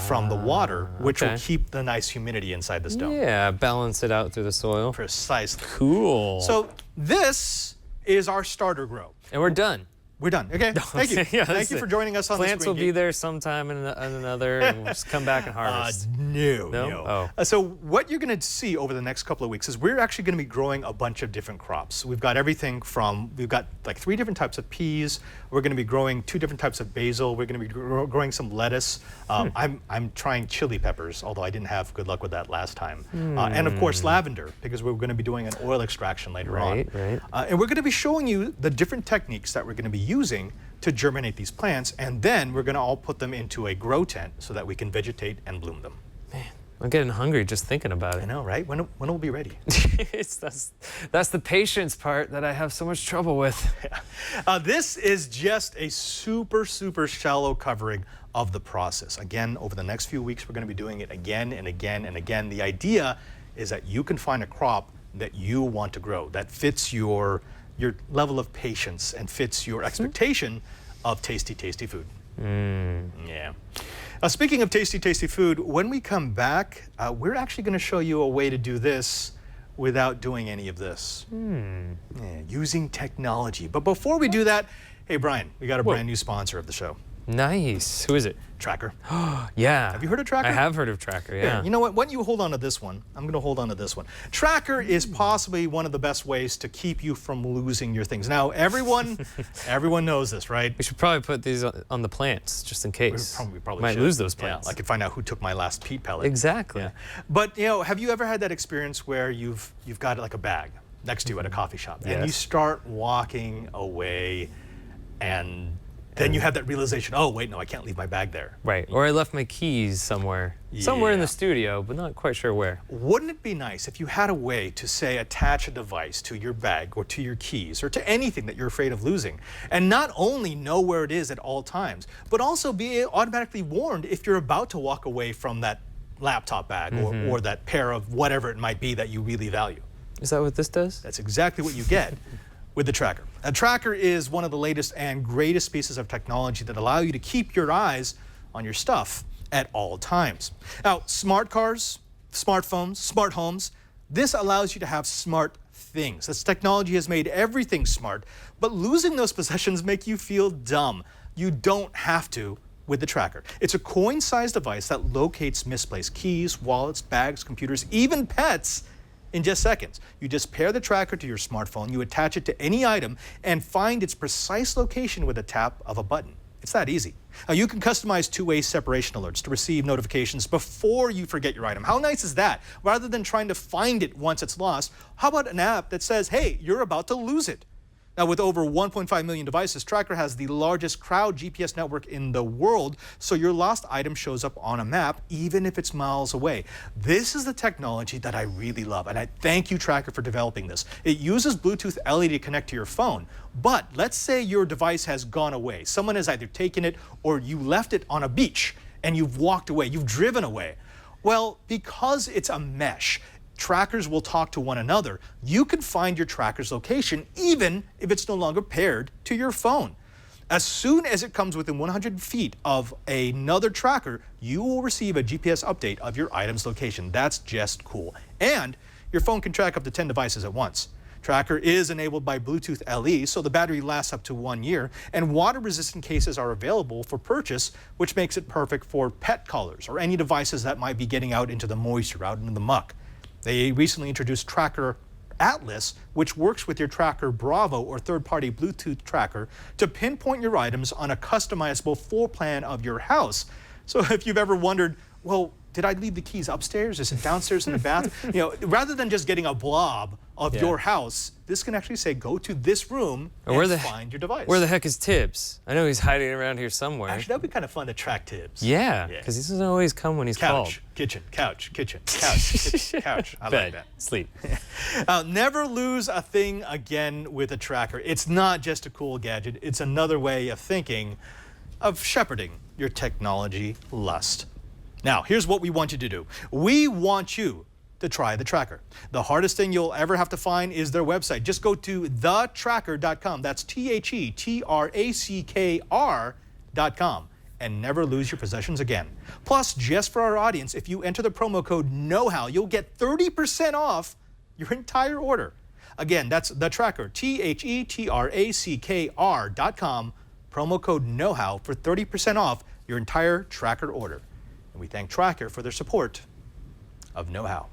S3: from the water, which will keep the nice humidity inside this dome.
S4: Yeah, balance it out through the soil.
S3: Precisely.
S4: Cool.
S3: So this is our starter grow.
S4: And we're done.
S3: We're done. Okay. Thank you.
S4: Yeah,
S3: Thank you for joining us on
S4: Plants
S3: the
S4: will be there sometime in another, and we'll just come back and harvest.
S3: No.
S4: Oh.
S3: So what you're going to see over the next couple of weeks is we're actually going to be growing a bunch of different crops. We've got everything from, we've got like 3 different types of peas. We're going to be growing 2 different types of basil. We're going to be growing some lettuce. I'm trying chili peppers, although I didn't have good luck with that last time. And of course lavender, because we're going to be doing an oil extraction later on.
S4: Right.
S3: And we're going to be showing you the different techniques that we're going to be using to germinate these plants, and then we're going to all put them into a grow tent so that we can vegetate and bloom them.
S4: Man, I'm getting hungry just thinking about it.
S3: I know, right? When will be ready?
S4: That's the patience part that I have so much trouble with.
S3: This is just a super shallow covering of the process. Again, over the next few weeks, we're going to be doing it again and again and again. The idea is that you can find a crop that you want to grow, that fits your level of patience and fits your expectation of tasty food. Yeah. Speaking of tasty food, when we come back, we're actually going to show you a way to do this without doing any of this. Yeah, using technology. But before we do that, hey Brian, we got a brand new sponsor of the show.
S4: Nice. Who is it?
S3: Tracker.
S4: Yeah.
S3: Have you heard of Tracker?
S4: I have heard of Tracker, yeah.
S3: Here, you know what? Why don't you hold on to this one? I'm going to hold on to this one. Tracker is possibly one of the best ways to keep you from losing your things. Now, everyone knows this, right?
S4: We should probably put these on the plants just in case.
S3: We probably
S4: might
S3: should.
S4: lose those plants.
S3: Yeah, I could find out who took my last peat pellet.
S4: Exactly.
S3: Yeah. But have you ever had that experience where you've got like a bag next to you at a coffee shop, and you start walking away, and then you have that realization, oh, wait, no, I can't leave my bag there.
S4: Right, or I left my keys somewhere. Somewhere in the studio, but not quite sure where.
S3: Wouldn't it be nice if you had a way to, say, attach a device to your bag or to your keys or to anything that you're afraid of losing, and not only know where it is at all times, but also be automatically warned if you're about to walk away from that laptop bag or that pair of whatever it might be that you really value?
S4: Is that what this does?
S3: That's exactly what you get with the Tracker. A Tracker is one of the latest and greatest pieces of technology that allow you to keep your eyes on your stuff at all times. Now, smart cars, smartphones, smart homes, this allows you to have smart things. This technology has made everything smart, but losing those possessions make you feel dumb. You don't have to with the Tracker. It's a coin-sized device that locates misplaced keys, wallets, bags, computers, even pets in just seconds. You just pair the Tracker to your smartphone, you attach it to any item, and find its precise location with a tap of a button. It's that easy. Now, you can customize two-way separation alerts to receive notifications before you forget your item. How nice is that? Rather than trying to find it once it's lost, how about an app that says, hey, you're about to lose it? Now, with over 1.5 million devices, Tracker has the largest crowd GPS network in the world, so your lost item shows up on a map, even if it's miles away. This is the technology that I really love, and I thank you, Tracker, for developing this. It uses Bluetooth LED to connect to your phone, but let's say your device has gone away. Someone has either taken it or you left it on a beach, and you've walked away, you've driven away. Well, because it's a mesh, Trackers will talk to one another. You can find your Tracker's location even if it's no longer paired to your phone. As soon as it comes within 100 feet of another Tracker, you will receive a GPS update of your item's location. That's just cool. And your phone can track up to 10 devices at once. Tracker is enabled by Bluetooth LE, so the battery lasts up to 1 year, and water-resistant cases are available for purchase, which makes it perfect for pet collars or any devices that might be getting out into the moisture, out into the muck. They recently introduced Tracker Atlas, which works with your Tracker Bravo or third-party Bluetooth tracker to pinpoint your items on a customizable floor plan of your house. So if you've ever wondered, well, did I leave the keys upstairs? Is it downstairs in the bathroom? You know, rather than just getting a blob of your house, this can actually say, go to this room and find your device.
S4: Where the heck is Tibbs? I know he's hiding around here somewhere.
S3: Actually, that would be kind of fun to track Tibbs.
S4: Yeah, because he doesn't always come when he's called.
S3: Kitchen, couch, kitchen, couch. I like that.
S4: Sleep.
S3: Never lose a thing again with a tracker. It's not just a cool gadget. It's another way of thinking of shepherding your technology lust. Now, here's what we want you to do. We want you to try the tracker. The hardest thing you'll ever have to find is their website. Just go to thetracker.com. That's TheTracker.com. And never lose your possessions again. Plus, just for our audience, if you enter the promo code KNOWHOW, you'll get 30% off your entire order. Again, that's the tracker, TheTracker.com, promo code KNOWHOW for 30% off your entire tracker order. And we thank Tracker for their support of Know-How.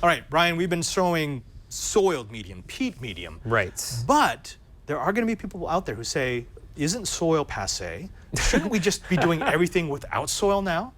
S3: All right, Brian, we've been showing soiled medium, peat medium.
S4: Right.
S3: But there are going to be people out there who say, isn't soil passé? Shouldn't we just be doing everything without soil now?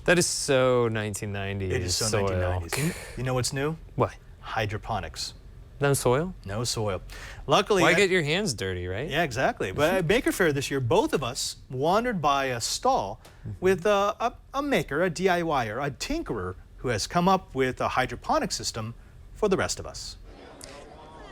S4: That is so 1990s.
S3: It is so
S4: soil.
S3: 1990s. You know what's new?
S4: What?
S3: Hydroponics.
S4: No soil?
S3: No soil. Luckily,
S4: why get your hands dirty, right?
S3: Yeah, exactly. But at Maker Faire this year, both of us wandered by a stall with a maker, a DIYer, a tinkerer who has come up with a hydroponic system for the rest of us.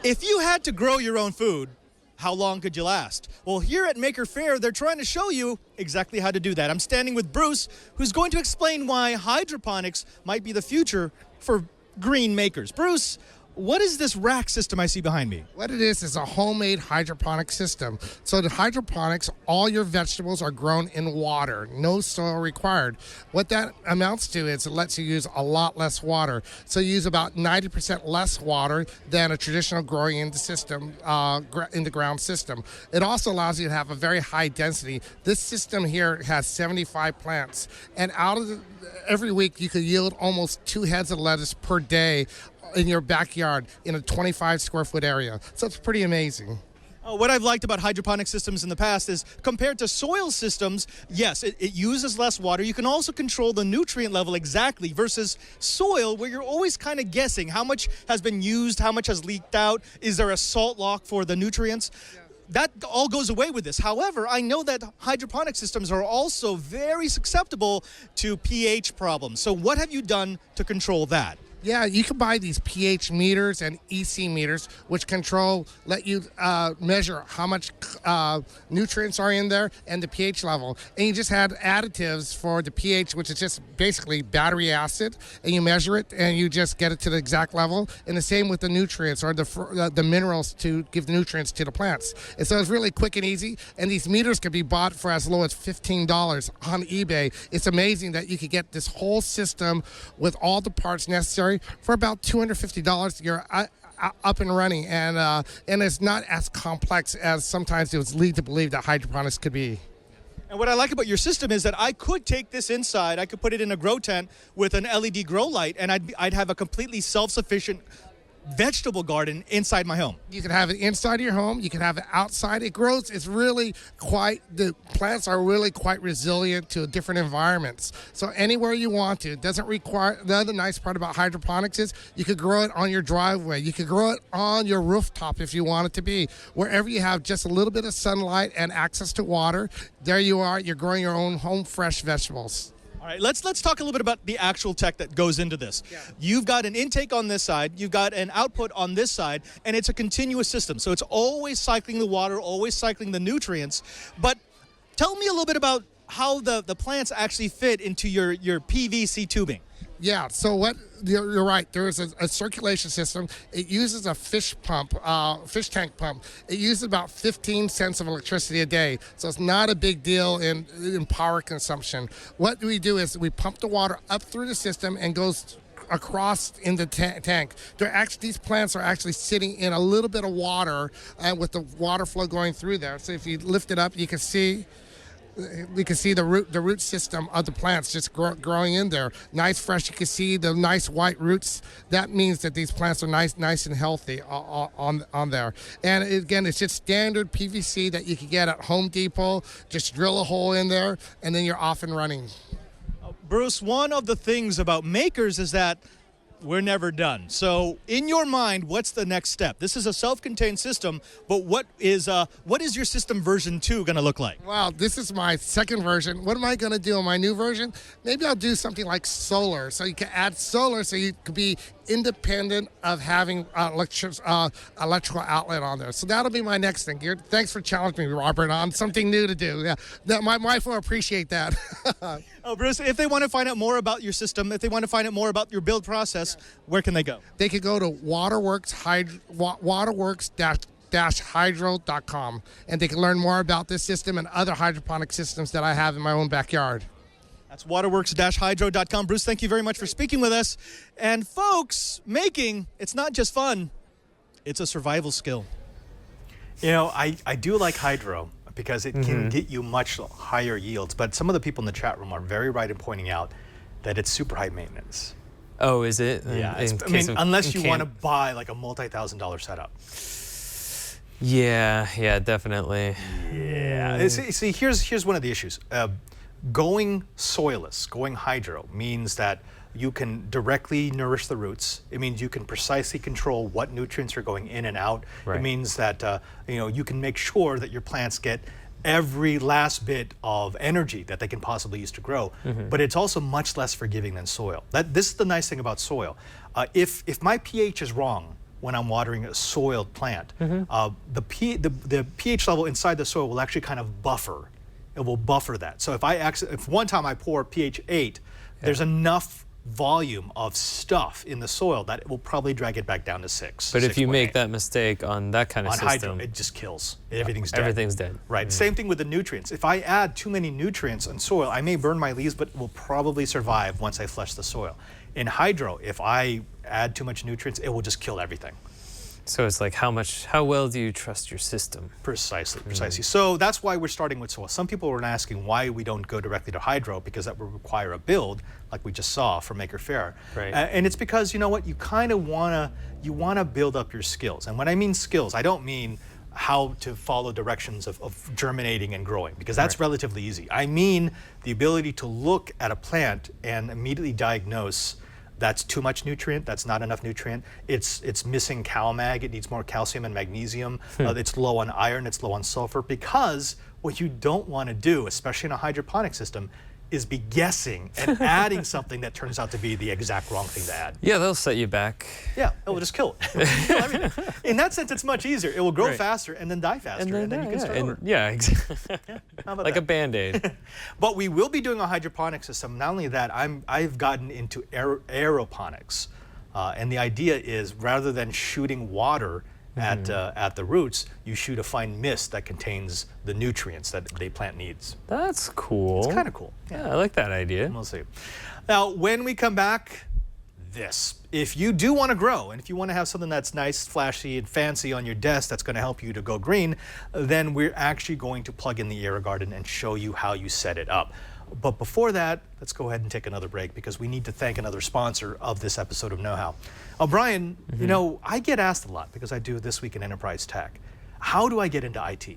S3: If you had to grow your own food, how long could you last? Well, here at Maker Faire, they're trying to show you exactly how to do that. I'm standing with Bruce, who's going to explain why hydroponics might be the future for green makers. Bruce, what is this rack system I see behind me?
S1: What it is a homemade hydroponic system. So the hydroponics, all your vegetables are grown in water, no soil required. What that amounts to is it lets you use a lot less water. So you use about 90% less water than a traditional growing in the system, in the ground system. It also allows you to have a very high density. This system here has 75 plants, and every week you could yield almost 2 heads of lettuce per day in your backyard in a 25 square foot area. So it's pretty amazing.
S3: What I've liked about hydroponic systems in the past is compared to soil systems, yes, it uses less water. You can also control the nutrient level exactly versus soil where you're always kind of guessing how much has been used, how much has leaked out. Is there a salt lock for the nutrients? Yeah. That all goes away with this. However, I know that hydroponic systems are also very susceptible to pH problems. So what have you done to control that?
S1: Yeah, you can buy these pH meters and EC meters, which let you measure how much nutrients are in there and the pH level. And you just had additives for the pH, which is just basically battery acid, and you measure it and you just get it to the exact level. And the same with the nutrients or the minerals to give the nutrients to the plants. And so it's really quick and easy. And these meters can be bought for as low as $15 on eBay. It's amazing that you could get this whole system with all the parts necessary for about $250. You're up and running, and it's not as complex as sometimes it was lead to believe that hydroponics could be.
S3: And what I like about your system is that I could take this inside, I could put it in a grow tent with an LED grow light, and I'd have a completely self-sufficient vegetable garden inside my home.
S1: You can have it inside your home. You can have it outside. It grows. The plants are really quite resilient to different environments. So anywhere you want to. It doesn't require, the other nice part about hydroponics is you could grow it on your driveway. You could grow it on your rooftop if you want it to be. Wherever you have just a little bit of sunlight and access to water, there you are. You're growing your own home fresh vegetables.
S3: All right, let's talk a little bit about the actual tech that goes into this. Yeah. You've got an intake on this side, you've got an output on this side, and it's a continuous system. So it's always cycling the water, always cycling the nutrients. But tell me a little bit about how the plants actually fit into your PVC tubing.
S1: Yeah, so you're right. There is a circulation system. It uses a fish tank pump. It uses about 15 cents of electricity a day, so it's not a big deal in power consumption. What we do is we pump the water up through the system and goes across in the tank. These plants are actually sitting in a little bit of water with the water flow going through there. So if you lift it up, you can see the root system of the plants just growing in there. Nice, fresh. You can see the nice white roots. That means that these plants are nice and healthy on there. And again, it's just standard PVC that you can get at Home Depot. Just drill a hole in there, and then you're off and running.
S3: Bruce, one of the things about makers is that we're never done. So in your mind, what's the next step? This is a self-contained system, but what is your system version 2 going to look like?
S1: Wow, this is my second version. What am I going to do on my new version? Maybe I'll do something like solar. So you can add solar so you could be independent of having electrical outlet on there. So that'll be my next thing. Thanks for challenging me, Robert, on something new to do. Yeah, my wife will appreciate that.
S3: Oh, Bruce, if they want to find out more about your system, if they want to find out more about your build process, where can they go?
S1: They could go to waterworks-hydro.com, and they can learn more about this system and other hydroponic systems that I have in my own backyard.
S3: That's waterworks-hydro.com. Bruce, thank you very much for speaking with us. And folks, making, it's not just fun, it's a survival skill. You know, I do like hydro because it can get you much higher yields, but some of the people in the chat room are very right in pointing out that it's super high maintenance.
S4: Oh, is it?
S3: Yeah, unless you want to buy like a multi-$1,000 setup.
S4: Yeah, definitely.
S3: Yeah. See, here's one of the issues. Going soilless, going hydro, means that you can directly nourish the roots. It means you can precisely control what nutrients are going in and out.
S4: Right.
S3: It means that you can make sure that your plants get every last bit of energy that they can possibly use to grow. But it's also much less forgiving than soil. This is the nice thing about soil. If my pH is wrong when I'm watering a soiled plant, the pH level inside the soil will actually kind of buffer. It will buffer that. So if one time I pour pH 8, there's enough volume of stuff in the soil that it will probably drag it back down to 6.
S4: But if you make that mistake on that kind of system,
S3: hydro, it just kills. Everything's dead.
S4: Everything's dead.
S3: Right. Same thing with the nutrients. If I add too many nutrients in soil, I may burn my leaves, but will probably survive once I flush the soil. In hydro, if I add too much nutrients, it will just kill everything.
S4: So it's like how well do you trust your system?
S3: Precisely. So that's why we're starting with soil. Some people were asking why we don't go directly to hydro, because that would require a build, like we just saw from Maker Faire.
S4: Right.
S3: And it's because, you know what, you kind of wanna build up your skills. And when I mean skills, I don't mean how to follow directions of germinating and growing, because that's relatively easy. I mean the ability to look at a plant and immediately diagnose that's too much nutrient, that's not enough nutrient, it's missing CalMag, it needs more calcium and magnesium, it's low on iron, it's low on sulfur, because what you don't want to do, especially in a hydroponic system, is be guessing and adding something that turns out to be the exact wrong thing to add.
S4: Yeah, they'll set you back.
S3: Yeah, it will just kill it. Kill everything. In that sense, it's much easier. It will grow faster and then die faster, and then you can start over.
S4: Yeah, exactly.
S3: How about
S4: like
S3: that?
S4: a Band-Aid.
S3: But we will be doing a hydroponic system. Not only that, I've gotten into aeroponics, and the idea is rather than shooting water at the roots, you shoot a fine mist that contains the nutrients that the plant needs.
S4: That's cool.
S3: It's kind of cool.
S4: Yeah, I like that idea.
S3: We'll see. Now, when we come back, if you do want to grow, and if you want to have something that's nice, flashy, and fancy on your desk that's going to help you to go green, then we're actually going to plug in the AeroGarden and show you how you set it up. But before that, let's go ahead and take another break, because we need to thank another sponsor of this episode of Know How. Brian, you know, I get asked a lot, because I do This Week in Enterprise Tech, how do I get into IT?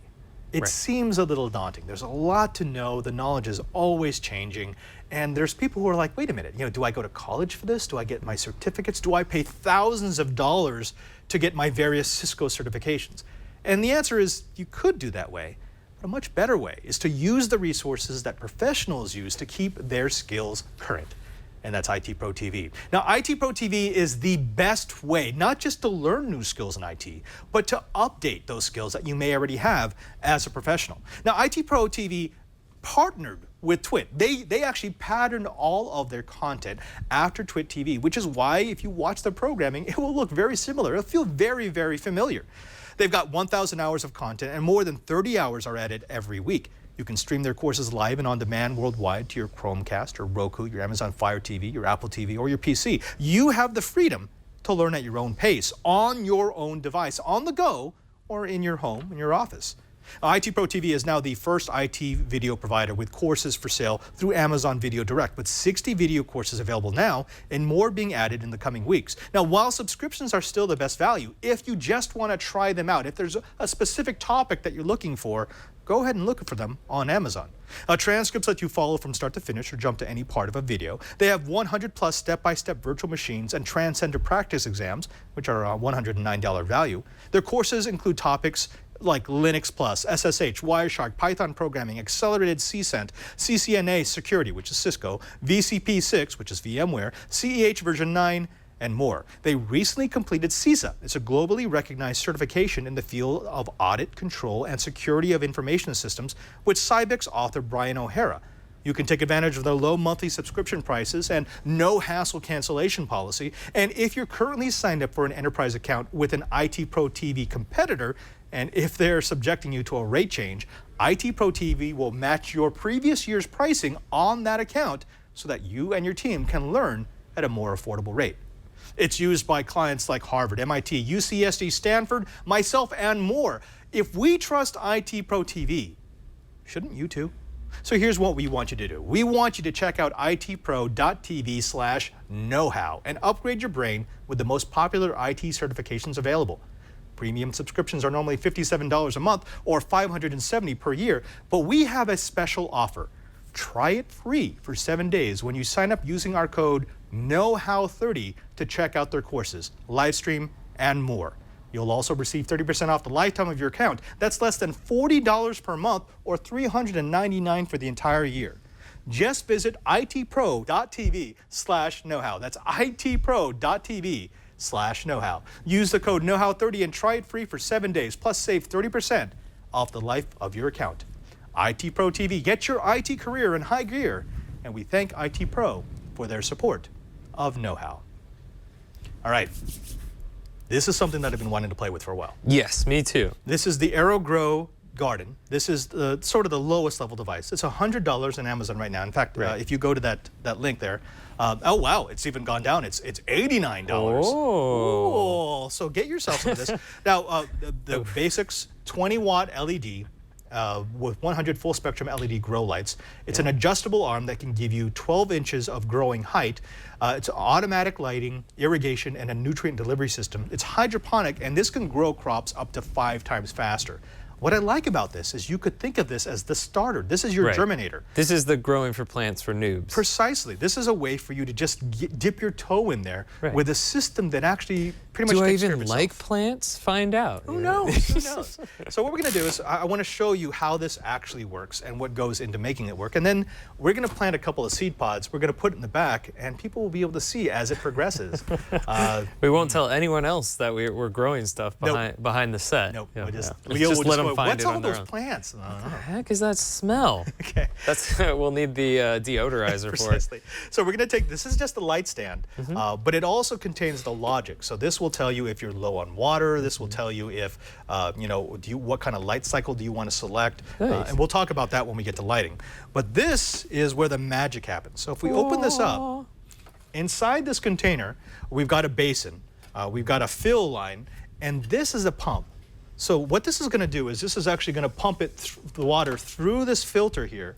S3: It seems a little daunting. There's a lot to know. The knowledge is always changing. And there's people who are like, wait a minute, do I go to college for this? Do I get my certificates? Do I pay thousands of dollars to get my various Cisco certifications? And the answer is, you could do that way. But a much better way is to use the resources that professionals use to keep their skills current. And that's IT Pro TV. Now, IT Pro TV is the best way, not just to learn new skills in IT, but to update those skills that you may already have as a professional. Now, IT Pro TV partnered with TWiT. They actually patterned all of their content after TWiT TV, which is why if you watch their programming, it will look very similar. It'll feel very, very familiar. They've got 1,000 hours of content, and more than 30 hours are added every week. You can stream their courses live and on demand worldwide to your Chromecast or Roku, your Amazon Fire TV, your Apple TV, or your PC. You have the freedom to learn at your own pace, on your own device, on the go, or in your home, in your office. IT Pro TV is now the first IT video provider with courses for sale through Amazon Video Direct, with 60 video courses available now and more being added in the coming weeks. Now, while subscriptions are still the best value, if you just want to try them out, if there's a specific topic that you're looking for, go ahead and look for them on Amazon. Transcripts let you follow from start to finish or jump to any part of a video. They have 100 plus step-by-step virtual machines and transcender practice exams, which are a $109 value. Their courses include topics like Linux Plus, SSH, Wireshark, Python programming, accelerated CCENT, CCNA security, which is Cisco, VCP 6, which is VMware, CEH version 9, and more. They recently completed CISA. It's a globally recognized certification in the field of audit, control, and security of information systems with Cybex author Brian O'Hara. You can take advantage of their low monthly subscription prices and no hassle cancellation policy. And if you're currently signed up for an enterprise account with an IT Pro TV competitor, and if they're subjecting you to a rate change, IT Pro TV will match your previous year's pricing on that account so that you and your team can learn at a more affordable rate. It's used by clients like Harvard, MIT, UCSD, Stanford, myself, and more. If we trust IT Pro TV, shouldn't you too? So here's what we want you to do. We want you to check out itpro.tv/knowhow and upgrade your brain with the most popular IT certifications available. Premium subscriptions are normally $57 a month or $570 per year, but we have a special offer. Try it free for 7 days when you sign up using our code KNOWHOW30 to check out their courses, live stream, and more. You'll also receive 30% off the lifetime of your account. That's less than $40 per month or $399 for the entire year. Just visit itpro.tv/knowhow. That's itpro.tv/knowhow. Use the code KNOWHOW30 and try it free for 7 days, plus save 30% off the life of your account. IT Pro TV, get your IT career in high gear, and we thank IT Pro for their support of Know-How. All right, this is something that I've been wanting to play with for a while.
S4: Yes, me too.
S3: This is the AeroGrow Garden. This is sort of the lowest level device. It's $100 on Amazon right now. In fact, if you go to that link there, oh wow, it's even gone down. It's $89.
S4: Oh.
S3: Ooh, so get yourself some of this. Now, the basics, 20-watt LED, with 100 full spectrum LED grow lights. It's an adjustable arm that can give you 12 inches of growing height. It's automatic lighting, irrigation, and a nutrient delivery system. It's hydroponic, and this can grow crops up to 5 times faster. What I like about this is you could think of this as the starter. This is your germinator.
S4: This is the growing for plants for noobs.
S3: Precisely. This is a way for you to just dip your toe in there with a system that actually pretty much takes care of itself.
S4: Do I even like plants? Find out.
S3: Who knows? Who knows? So what we're going to do is I want to show you how this actually works and what goes into making it work. And then we're going to plant a couple of seed pods. We're going to put it in the back, and people will be able to see as it progresses.
S4: We won't tell anyone else that we're growing stuff behind the set.
S3: Nope.
S4: Yeah,
S3: Leo will just
S4: let them
S3: go,
S4: find
S3: what's
S4: it
S3: all
S4: on their
S3: those
S4: own.
S3: plants?
S4: What the heck is that smell?
S3: Okay.
S4: We'll need the deodorizer for it.
S3: Precisely. So we're going to take, this is just a light stand, but it also contains the logic. So this will tell you if you're low on water. This will tell you if, what kind of light cycle do you want to select.
S4: Nice.
S3: And we'll talk about that when we get to lighting. But this is where the magic happens. So if we open this up, inside this container, we've got a basin, we've got a fill line, and this is a pump. So what this is going to do is this is actually going to pump the water through this filter here,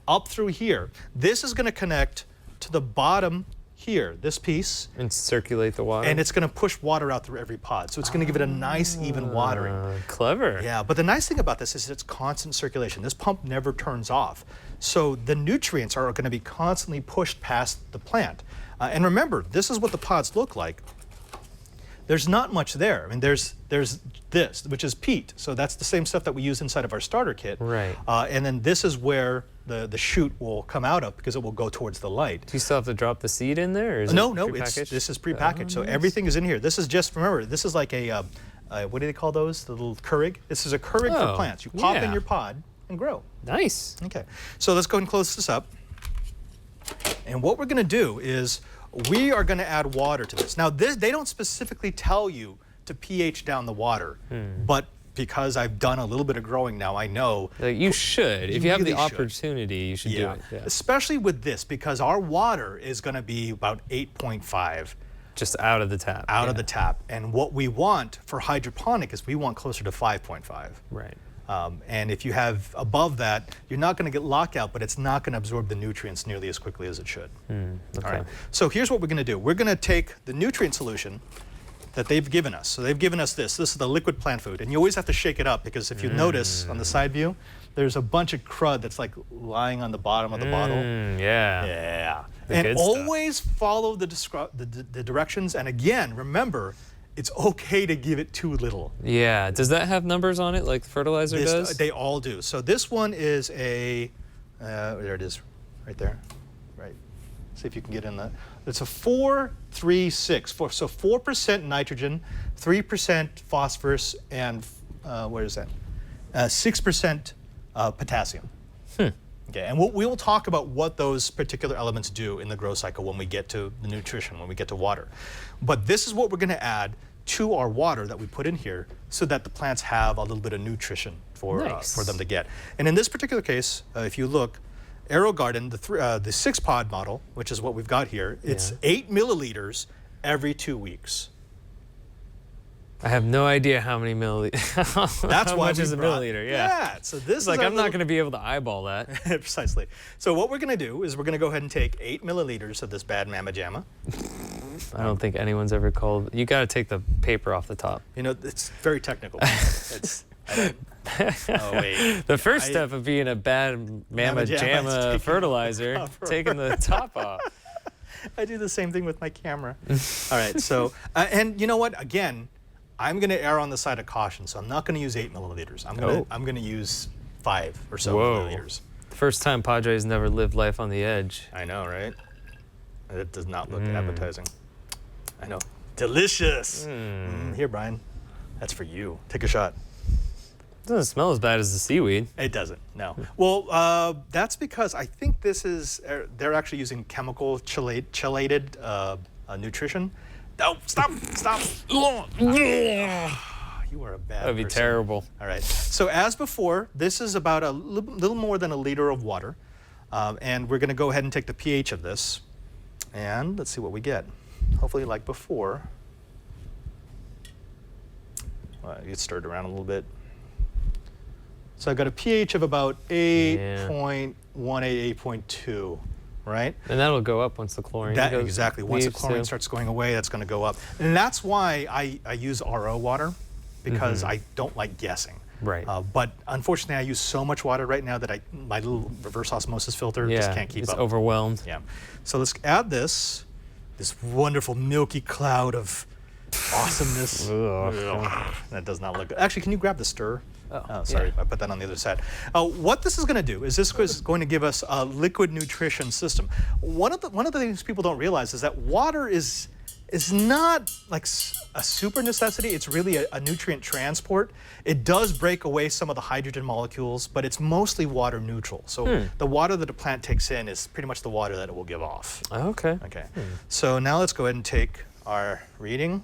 S3: up through here. This is going to connect to the bottom here, this piece.
S4: And circulate the water.
S3: And it's going to push water out through every pod. So it's going to give it a nice, even watering.
S4: Clever.
S3: Yeah, but the nice thing about this is it's constant circulation. This pump never turns off. So the nutrients are going to be constantly pushed past the plant. And remember, this is what the pods look like. There's not much there. I mean, there's this, which is peat. So that's the same stuff that we use inside of our starter kit.
S4: Right.
S3: And then this is where the shoot will come out of because it will go towards the light.
S4: Do you still have to drop the seed in there? Or is
S3: No, this is prepackaged. So everything is in here. This is just, remember, this is like a, what do they call those? The little Keurig? This is a Keurig for plants. You pop in your pod and grow.
S4: Nice.
S3: Okay. So let's go and close this up. And what we're going to do is we are going to add water to this. Now, they don't specifically tell you to pH down the water, but because I've done a little bit of growing now, I know.
S4: You should. If you have the
S3: really should.
S4: opportunity, you should do it. Yeah.
S3: Especially with this, because our water is going to be about 8.5.
S4: just out of the tap.
S3: Out of the tap. And what we want for hydroponic is we want closer to 5.5.
S4: Right.
S3: And if you have above that, you're not going to get lockout, but it's not going to absorb the nutrients nearly as quickly as it should.
S4: Okay.
S3: All right. So here's what we're going to do. We're going to take the nutrient solution that they've given us. So they've given us this. This is the liquid plant food. And you always have to shake it up because if you notice on the side view, there's a bunch of crud that's like lying on the bottom of the bottle.
S4: Yeah.
S3: Yeah.
S4: The
S3: And
S4: good stuff.
S3: always follow the directions. And again, remember, it's okay to give it too little.
S4: Yeah. Does that have numbers on it like fertilizer does?
S3: They all do. So this one is a, there it is, right there. Right. See if you can get in that. It's a 4-3-6. So 4% nitrogen, 3% phosphorus, and where is that? 6% potassium. Okay, and we will talk about what those particular elements do in the growth cycle when we get to the nutrition, when we get to water. But this is what we're going to add to our water that we put in here so that the plants have a little bit of nutrition for them to get. And in this particular case, if you look, Aero Garden, the 6-pod model, which is what we've got here, it's 8 milliliters every 2 weeks.
S4: I have no idea how many milliliters.
S3: That's
S4: how
S3: why
S4: much
S3: we
S4: is a
S3: brought-
S4: milliliter? Yeah.
S3: So this is
S4: Like
S3: our
S4: I'm not going to be able to eyeball that.
S3: Precisely. So what we're going to do is we're going to go ahead and take 8 milliliters of this bad mamma jamma.
S4: I don't think anyone's ever called. You got to take the paper off the top.
S3: You know, it's very technical. It's. Oh wait.
S4: The first step of being a bad mamma
S3: Mamma jamma is
S4: jamma
S3: taking
S4: fertilizer,
S3: the cover
S4: taking the top off.
S3: I do the same thing with my camera. All right. So and you know what? Again, I'm going to err on the side of caution. So I'm not going to use 8 milliliters. I'm going to use 5 or so milliliters.
S4: First time Padres never lived life on the edge.
S3: I know, right? It does not look appetizing. I know. Delicious. Here, Brian. That's for you. Take a shot.
S4: It doesn't smell as bad as the seaweed.
S3: It doesn't, no. Well, that's because I think this is, they're actually using chemical chelated nutrition. Oh, stop. You are a bad
S4: That would be
S3: person.
S4: terrible.
S3: All right. So as before, this is about a little more than a liter of water. And we're going to go ahead and take the pH of this. And let's see what we get. Hopefully like before. You stirred around a little bit. So I've got a pH of about 8.18, 8.2, right?
S4: And that'll go up once the chlorine
S3: Exactly. Once the
S4: leaves,
S3: chlorine
S4: too.
S3: starts going away, that's going to go up. And that's why I use RO water, because I don't like guessing.
S4: Right.
S3: But unfortunately, I use so much water right now that my little reverse osmosis filter just can't keep
S4: it's
S3: up.
S4: overwhelmed.
S3: Yeah. So let's add this wonderful milky cloud of awesomeness. That does not look good. Actually, can you grab the stir? Oh, sorry, I put that on the other side. What this is going to do is this is going to give us a liquid nutrition system. One of the things people don't realize is that water is not like a super necessity. It's really a nutrient transport. It does break away some of the hydrogen molecules, but it's mostly water neutral. So the water that a plant takes in is pretty much the water that it will give off.
S4: Okay.
S3: Okay. So now let's go ahead and take our reading.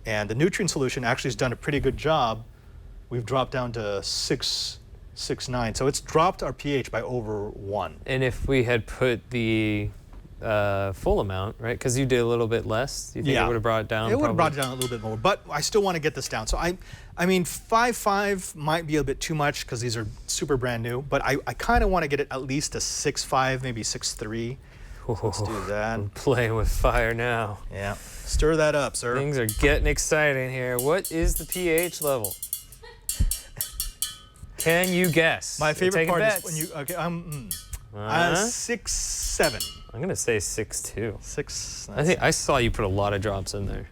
S3: And the nutrient solution actually has done a pretty good job. We've dropped down to 6.9. So it's dropped our pH by over 1.
S4: And if we had put the full amount, right? Because you did a little bit less. Do you think it would have brought it down?
S3: It would have brought it down a little bit more, but I still want to get this down. So I mean, 5.5 might be a bit too much because these are super brand new, but I kind of want to get it at least to 6.5, maybe 6.3. Let's do that.
S4: I'm playing with fire now.
S3: Yeah. Stir that up, sir.
S4: Things are getting exciting here. What is the pH level? Can you guess?
S3: My
S4: You're
S3: favorite
S4: taking
S3: part
S4: bets.
S3: is when you, okay, 6.7.
S4: I'm gonna say 6.2.
S3: 6.
S4: I think I saw you put a lot of drops in there.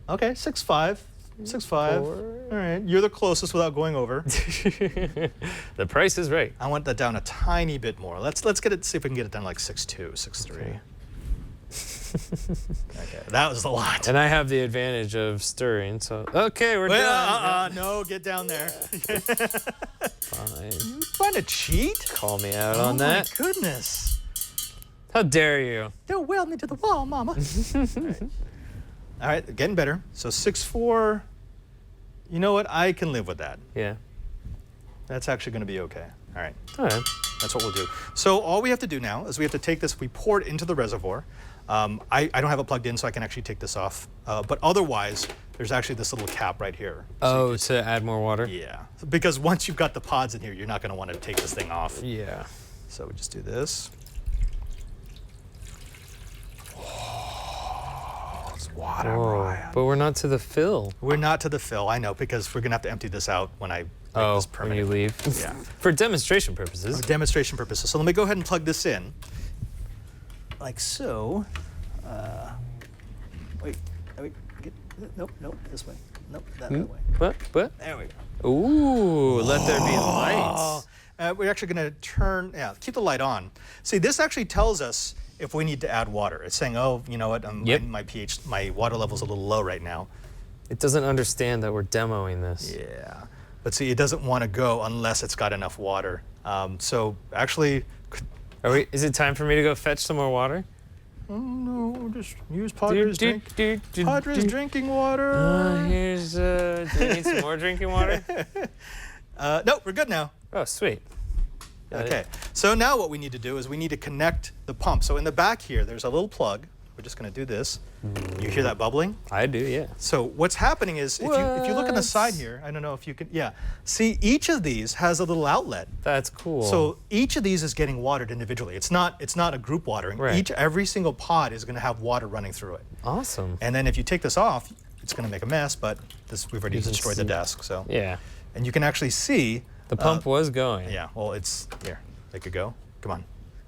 S3: Okay, 6.5. 6.5. All right, you're the closest without going over.
S4: The price is right.
S3: I want that down a tiny bit more. Let's get it. See if we can get it down like 6.2, 6.3.
S4: Okay.
S3: Okay, that was a lot.
S4: And I have the advantage of stirring, so okay, we're done.
S3: No, get down there.
S4: Fine.
S3: You trying to cheat?
S4: Call me out on that.
S3: Oh my goodness.
S4: How dare you?
S3: Don't weld me to the wall, Mama. All right, getting better. So 6.4. You know what? I can live with that.
S4: Yeah.
S3: That's actually going to be okay. All right.
S4: All right.
S3: That's what we'll do. So all we have to do now is we have to take this, we pour it into the reservoir. I don't have it plugged in, so I can actually take this off. But otherwise, there's actually this little cap right here.
S4: Oh, to add more water?
S3: Yeah, because once you've got the pods in here, you're not going to want to take this thing off.
S4: Yeah.
S3: So we just do this. Oh, it's water, Brian.
S4: But we're not to the fill.
S3: We're not to the fill, I know, because we're going to have to empty this out when I make this
S4: when you
S3: permanent.
S4: leave?
S3: Yeah.
S4: For demonstration purposes.
S3: For demonstration purposes. So let me go ahead and plug this in. Like so. Wait, nope, this way. Nope, that way.
S4: What?
S3: There we go.
S4: Ooh, let there be lights.
S3: We're actually going to keep the light on. See, this actually tells us if we need to add water. It's saying, oh, you know what, my water level's a little low right now.
S4: It doesn't understand that we're demoing this.
S3: Yeah, but see, it doesn't want to go unless it's got enough water. So actually,
S4: Is it time for me to go fetch some more water?
S3: oh no, just use Padre's drink. Padre's drinking water.
S4: Do we need some more drinking water?
S3: No, we're good now.
S4: Oh, sweet.
S3: Okay, so now what we need to do is we need to connect the pump. So in the back here, there's a little plug. We're just going to do this. You hear that bubbling?
S4: I do, yeah.
S3: So what's happening is if you look on the side here, I don't know if you can, see each of these has a little outlet.
S4: That's cool.
S3: So each of these is getting watered individually. It's not a group watering.
S4: Right.
S3: Every single pod is going to have water running through it.
S4: Awesome.
S3: And then if you take this off, it's going to make a mess, but we've already destroyed the desk. So
S4: Yeah.
S3: and you can actually see
S4: The pump was going.
S3: yeah, well, it's here. Make it go. Come on.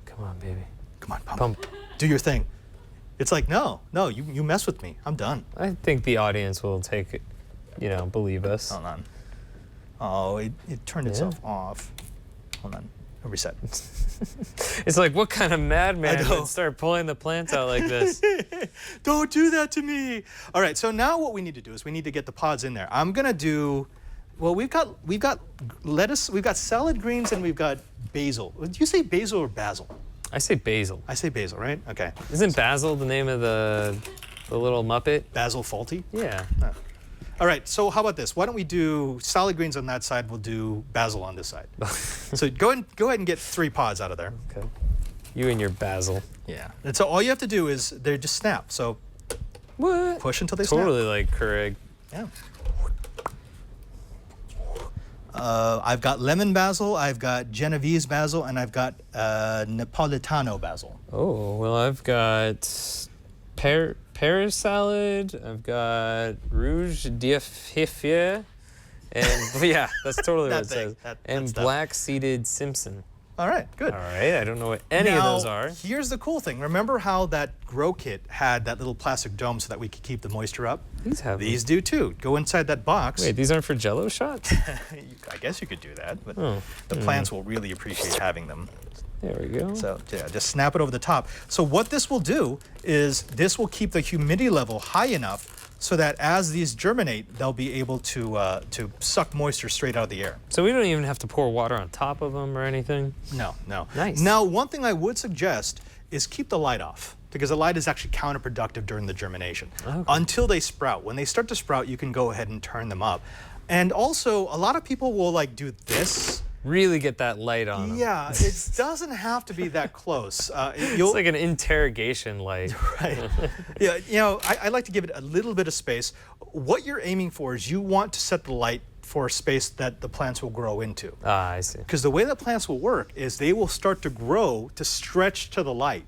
S4: Come on, baby.
S3: Come on,
S4: Pump.
S3: Do your thing. It's like, no, you mess with me. I'm done.
S4: I think the audience will believe us.
S3: Hold on. Oh, it turned itself off. Hold on. I'll reset.
S4: It's like, what kind of madman
S3: I know.
S4: would start pulling the plants out like this?
S3: Don't do that to me. All right, so now what we need to do is we need to get the pods in there. I'm gonna do, well, we've got lettuce, we've got salad greens, and we've got basil. Do you say basil or basil?
S4: I say basil.
S3: I say basil, right? Okay.
S4: Isn't Basil the name of the little Muppet?
S3: Basil faulty?
S4: Yeah.
S3: All right, so how about this? Why don't we do salad greens on that side, we'll do basil on this side. So go ahead and get 3 pods out of there.
S4: Okay. You and your basil.
S3: Yeah. And so all you have to do is they just snap. So
S4: What?
S3: push until they snap.
S4: Totally like Keurig.
S3: Yeah. I've got lemon basil, I've got Genovese basil, and I've got Napolitano basil.
S4: Oh, well, I've got pear salad, I've got rouge d'Ififia, and yeah, that's totally what it says. And black-seeded Simpson.
S3: All right, good.
S4: All right, I don't know what any of those are.
S3: Here's the cool thing. Remember how that grow kit had that little plastic dome so that we could keep the moisture up?
S4: These have
S3: These do too. Go inside that box.
S4: Wait, these aren't for Jello shots?
S3: I guess you could do that, but
S4: Oh.
S3: the plants will really appreciate having them.
S4: There we go.
S3: So yeah, just snap it over the top. So what this will do is this will keep the humidity level high enough so that as these germinate, they'll be able to suck moisture straight out of the air.
S4: So we don't even have to pour water on top of them or anything?
S3: No.
S4: Nice.
S3: Now, one thing I would suggest is keep the light off, because the light is actually counterproductive during the germination until they sprout. When they start to sprout, you can go ahead and turn them up. And also, a lot of people will like do this.
S4: Really get that light on them.
S3: Yeah, it doesn't have to be that close.
S4: It's like an interrogation light.
S3: Right. Yeah, I like to give it a little bit of space. What you're aiming for is you want to set the light for a space that the plants will grow into.
S4: Ah, I see.
S3: Because the way that plants will work is they will start to grow to stretch to the light.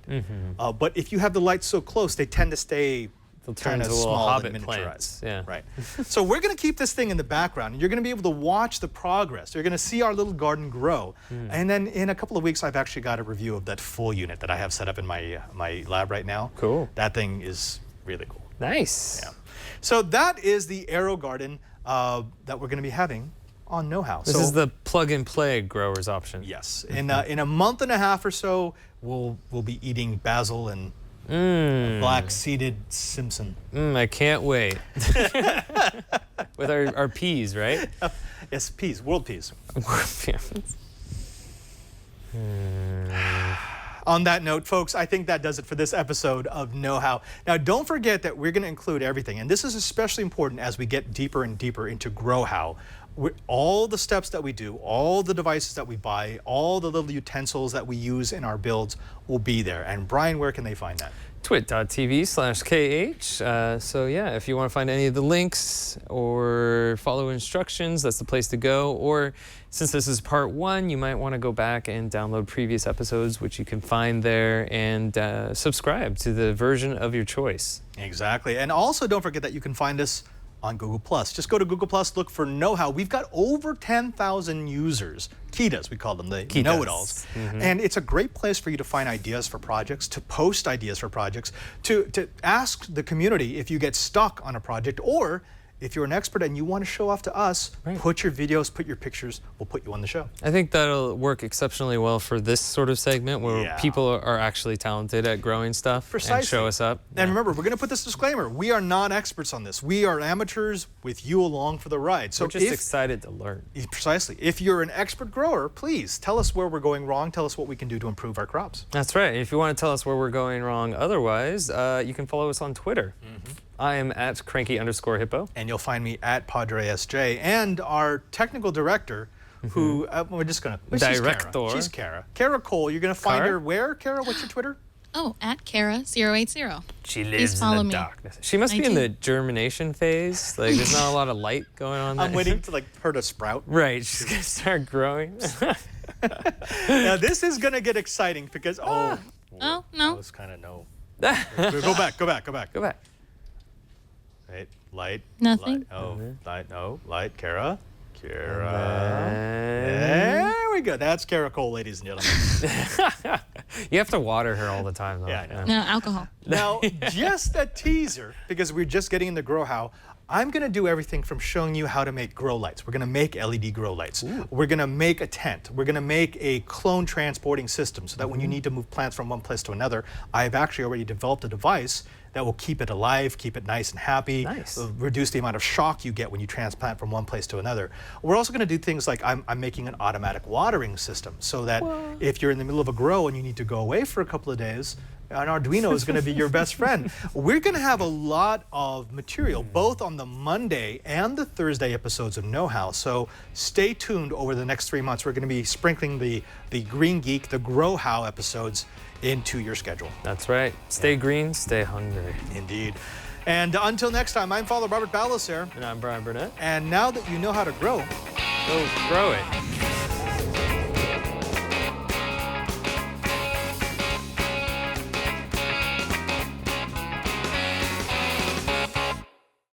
S3: But if you have the light so close, they tend to stay
S4: They'll turn
S3: kind of
S4: into little
S3: small
S4: hobbit
S3: and
S4: plants.
S3: miniaturized.
S4: Yeah.
S3: Right. So we're going to keep this thing in the background, and you're going to be able to watch the progress. You're going to see our little garden grow. And then in a couple of weeks, I've actually got a review of that full unit that I have set up in my lab right now.
S4: Cool.
S3: That thing is really cool.
S4: Nice.
S3: Yeah. So that is the Aero Garden that we're going to be having on Know How.
S4: This is the plug-and-play grower's option.
S3: Yes. In a month and a half or so, we'll be eating basil and black-seeded Simpson.
S4: I can't wait. With our peas, right?
S3: Yes, peas, world peas. On that note, folks, I think that does it for this episode of Know How. Now, don't forget that we're going to include everything, and this is especially important as we get deeper and deeper into Grow How. All the steps that we do, all the devices that we buy, all the little utensils that we use in our builds will be there. And Brian, where can they find that?
S4: twit.tv/KH. So yeah, if you want to find any of the links or follow instructions, that's the place to go. Or since this is part 1, you might want to go back and download previous episodes, which you can find there, and subscribe to the version of your choice.
S3: Exactly. And also don't forget that you can find us on Google+. Just go to Google+, look for Know How. We've got over 10,000 users. Kitas, we call them, the
S4: Kitas.
S3: know-it-alls. And it's a great place for you to find ideas for projects, to post ideas for projects, to ask the community if you get stuck on a project, or if you're an expert and you want to show off to us, put your videos, put your pictures, we'll put you on the show.
S4: I think that'll work exceptionally well for this sort of segment where people are actually talented at growing stuff and show us up.
S3: And remember, we're going to put this disclaimer. We are not experts on this. We are amateurs with you along for the ride. So
S4: we're just excited to learn.
S3: Precisely. If you're an expert grower, please tell us where we're going wrong. Tell us what we can do to improve our crops.
S4: That's right. If you want to tell us where we're going wrong otherwise, you can follow us on Twitter. I am at cranky_hippo.
S3: And you'll find me at PadreSJ. And our technical director, who we're just going to...
S4: Director.
S3: She's Kara. Kara Cole. You're going to find her where, Kara? What's your Twitter?
S5: Oh, at Kara080.
S4: She lives in
S5: follow
S4: the
S5: me.
S4: darkness. She must be in the germination phase. Like, there's not a lot of light going on there.
S3: I'm waiting for her to sprout.
S4: Right. She's going to start growing.
S3: Now, this is going to get exciting because...
S5: Oh, no.
S3: That was kind of no. Go back.
S4: Go back.
S3: Right, light.
S5: Nothing.
S3: Light, light, Kara. There we go. That's Kara Cole, ladies and gentlemen.
S4: You have to water her all the time, though.
S3: Yeah, I know.
S5: No, alcohol.
S3: Now, just a teaser, because we're just getting into Grow How. I'm going to do everything from showing you how to make grow lights. We're going to make LED grow lights. We're going to make a tent. We're going to make a clone transporting system so that when you need to move plants from one place to another, I've actually already developed a device that will keep it alive, keep it nice and happy, reduce the amount of shock you get when you transplant from one place to another. We're also going to do things like I'm making an automatic watering system so that if you're in the middle of a grow and you need to go away for a couple of days, an Arduino is going to be your best friend. We're going to have a lot of material, both on the Monday and the Thursday episodes of Know How. So stay tuned over the next 3 months. We're going to be sprinkling the Green Geek, the Grow How episodes into your schedule.
S4: That's right. Stay green, stay hungry.
S3: Indeed. And until next time, I'm Father Robert Balacer.
S4: And I'm Brian Burnett.
S3: And now that you know how to grow,
S4: go grow it.